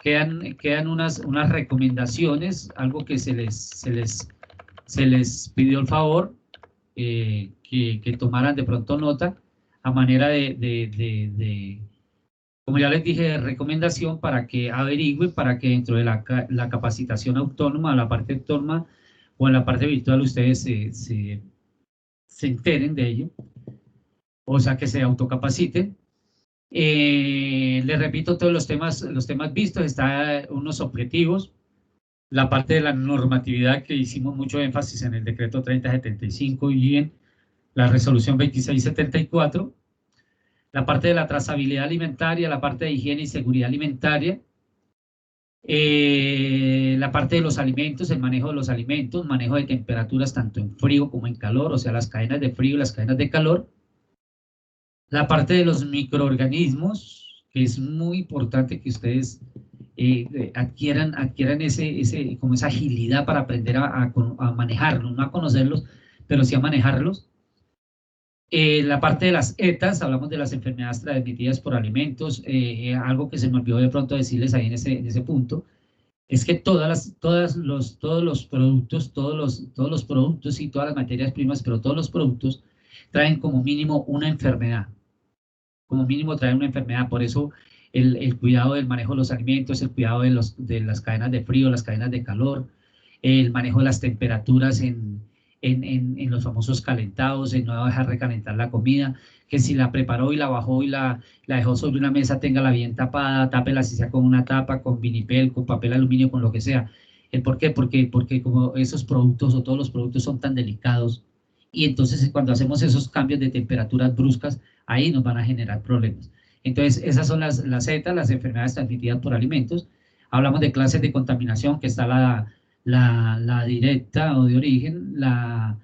Quedan unas recomendaciones, algo que se les pidió el favor, que tomaran de pronto nota a manera como ya les dije, de recomendación para que averigüen, para que dentro de la capacitación autónoma, la parte autónoma o en la parte virtual ustedes se enteren de ello, o sea, que se autocapaciten. Les repito todos los temas vistos, están unos objetivos, la parte de la normatividad que hicimos mucho énfasis en el decreto 3075 y en la resolución 2674, la parte de la trazabilidad alimentaria, la parte de higiene y seguridad alimentaria, la parte de los alimentos, el manejo de los alimentos, manejo de temperaturas tanto en frío como en calor, o sea, las cadenas de frío y las cadenas de calor, la parte de los microorganismos, que es muy importante que ustedes adquieran como esa agilidad para aprender a manejarlos, no a conocerlos, pero sí a manejarlos. La parte de las ETAs, hablamos de las enfermedades transmitidas por alimentos, algo que se me olvidó de pronto decirles ahí en ese punto, es que todos los productos y todas las materias primas, pero todos los productos traen como mínimo una enfermedad, como mínimo traen una enfermedad, por eso el cuidado del manejo de los alimentos, el cuidado de las cadenas de frío, las cadenas de calor, el manejo de las temperaturas en los famosos calentados, en no dejar recalentar la comida, que si la preparó y la bajó y la dejó sobre una mesa, téngala bien tapada, tápela si sea con una tapa, con vinipel, con papel aluminio, con lo que sea. ¿Por qué? Porque como esos productos o todos los productos son tan delicados, y entonces cuando hacemos esos cambios de temperaturas bruscas, ahí nos van a generar problemas. Entonces, esas son las ETA, las enfermedades transmitidas por alimentos. Hablamos de clases de contaminación, que está la directa o de origen, la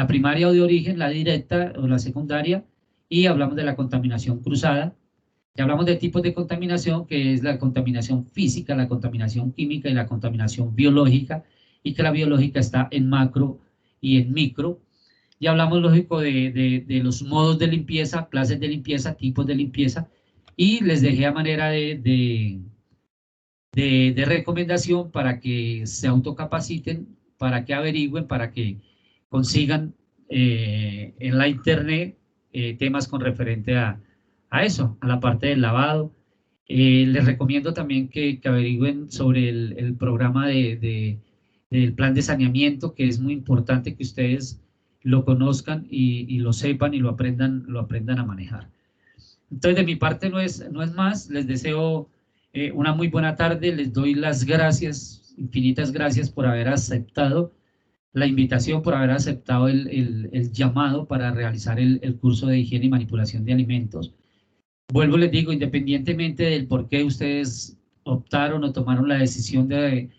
primaria o de origen, la directa o la secundaria, y hablamos de la contaminación cruzada. Y hablamos de tipos de contaminación, que es la contaminación física, la contaminación química y la contaminación biológica, y que la biológica está en macro y en micro. Y hablamos, lógico, de los modos de limpieza, clases de limpieza, tipos de limpieza, y les dejé a manera de recomendación para que se autocapaciten, para que averigüen, para que consigan en la internet temas con referente a eso, a la parte del lavado. Les recomiendo también que averigüen sobre el programa del plan de saneamiento, que es muy importante que ustedes lo conozcan y lo sepan y lo aprendan a manejar. Entonces, de mi parte no es más, les deseo una muy buena tarde, les doy las gracias, infinitas gracias por haber aceptado la invitación, por haber aceptado el llamado para realizar el curso de higiene y manipulación de alimentos. Vuelvo, les digo, independientemente del por qué ustedes optaron o tomaron la decisión de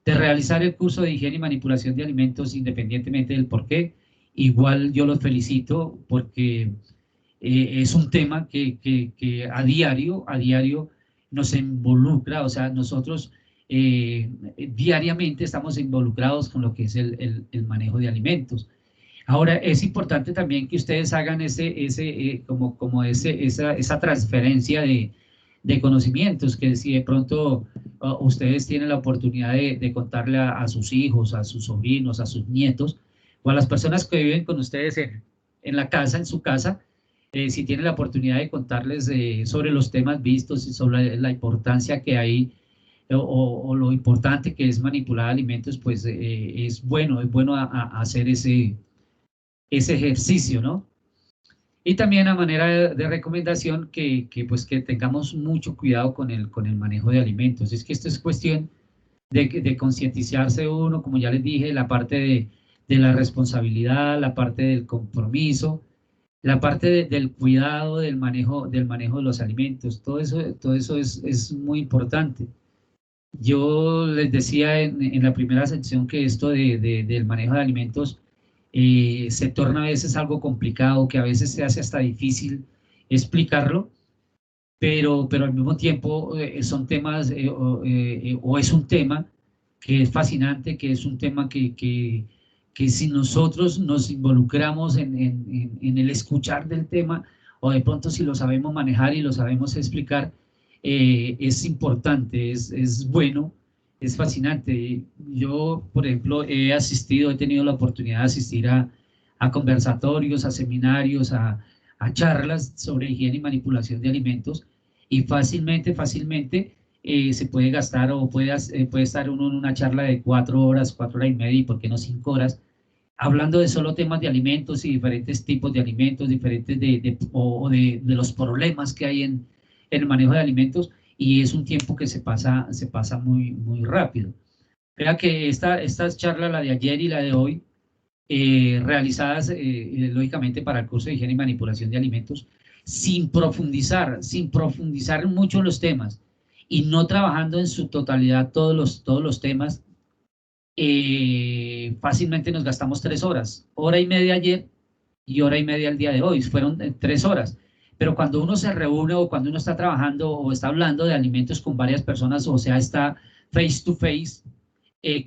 realizar el curso de higiene y manipulación de alimentos, independientemente del por qué, igual yo los felicito porque es un tema que a diario nos involucra, o sea, nosotros diariamente estamos involucrados con lo que es el manejo de alimentos. Ahora, es importante también que ustedes hagan esa transferencia de conocimientos, que si de pronto ustedes tienen la oportunidad de contarle a sus hijos, a sus sobrinos, a sus nietos, o a las personas que viven con ustedes en la casa, en su casa, si tienen la oportunidad de contarles sobre los temas vistos y sobre la importancia que hay o lo importante que es manipular alimentos, pues es bueno hacer ese ejercicio, ¿no? Y también a manera de recomendación pues que tengamos mucho cuidado con el manejo de alimentos. Es que esto es cuestión de concientizarse uno, como ya les dije, la parte de la responsabilidad, la parte del compromiso, la parte del cuidado del manejo de los alimentos. Todo eso es muy importante. Yo les decía en la primera sección que esto del manejo de alimentos se torna a veces algo complicado, que a veces se hace hasta difícil explicarlo, pero al mismo tiempo son temas o es un tema que es fascinante, que es un tema que si nosotros nos involucramos en el escuchar del tema, o de pronto si lo sabemos manejar y lo sabemos explicar, es importante, es bueno, es fascinante. Yo, por ejemplo, he tenido la oportunidad de asistir a a conversatorios, a seminarios, a charlas sobre higiene y manipulación de alimentos, y fácilmente se puede gastar o puede estar uno en una charla de 4 horas, 4 horas y media, y por qué no 5 horas, hablando de solo temas de alimentos y diferentes tipos de alimentos, diferentes de los problemas que hay en el manejo de alimentos, y es un tiempo que se pasa muy rápido. Vea que estas charlas, la de ayer y la de hoy, realizadas lógicamente para el curso de higiene y manipulación de alimentos, sin profundizar mucho en los temas y no trabajando en su totalidad todos los temas, fácilmente nos gastamos 3 horas, hora y media ayer y hora y media el día de hoy, fueron 3 horas. Pero cuando uno se reúne o cuando uno está trabajando o está hablando de alimentos con varias personas, o sea, está face to face,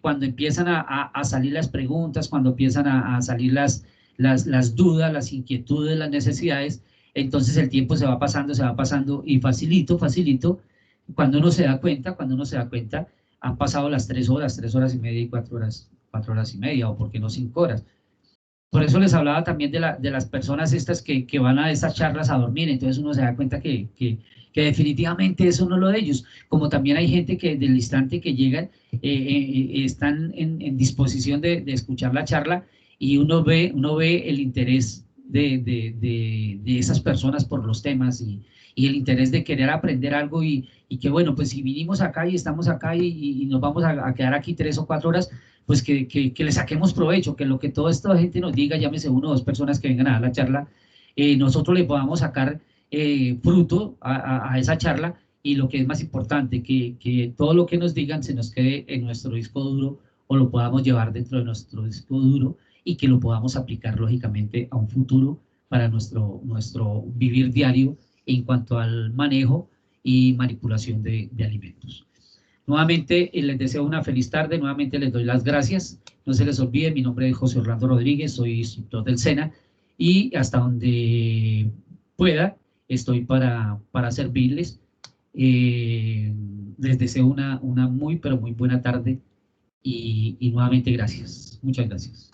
cuando empiezan a salir las preguntas, cuando empiezan a salir las dudas, las inquietudes, las necesidades, entonces el tiempo se va pasando y facilito, cuando uno se da cuenta, han pasado las 3 horas, 3 horas y media y 4 horas, 4 horas y media, o por qué no 5 horas. Por eso les hablaba también de las personas estas que van a estas charlas a dormir, entonces uno se da cuenta que definitivamente eso no es lo de ellos, como también hay gente que del instante que llegan están en disposición de escuchar la charla, y uno ve el interés de esas personas por los temas, y el interés de querer aprender algo, y que bueno, pues si vinimos acá y estamos acá y nos vamos a quedar aquí 3 o 4 horas, pues que le saquemos provecho, que lo que toda esta gente nos diga, llámese 1 o 2 personas que vengan a dar la charla, nosotros le podamos sacar fruto a esa charla, y lo que es más importante, que todo lo que nos digan se nos quede en nuestro disco duro, o lo podamos llevar dentro de nuestro disco duro, y que lo podamos aplicar lógicamente a un futuro para nuestro vivir diario en cuanto al manejo y manipulación de alimentos. Nuevamente les deseo una feliz tarde, nuevamente les doy las gracias. No se les olvide, mi nombre es José Orlando Rodríguez, soy instructor del SENA, y hasta donde pueda estoy para servirles. Les deseo una muy, pero muy buena tarde, y nuevamente gracias. Muchas gracias.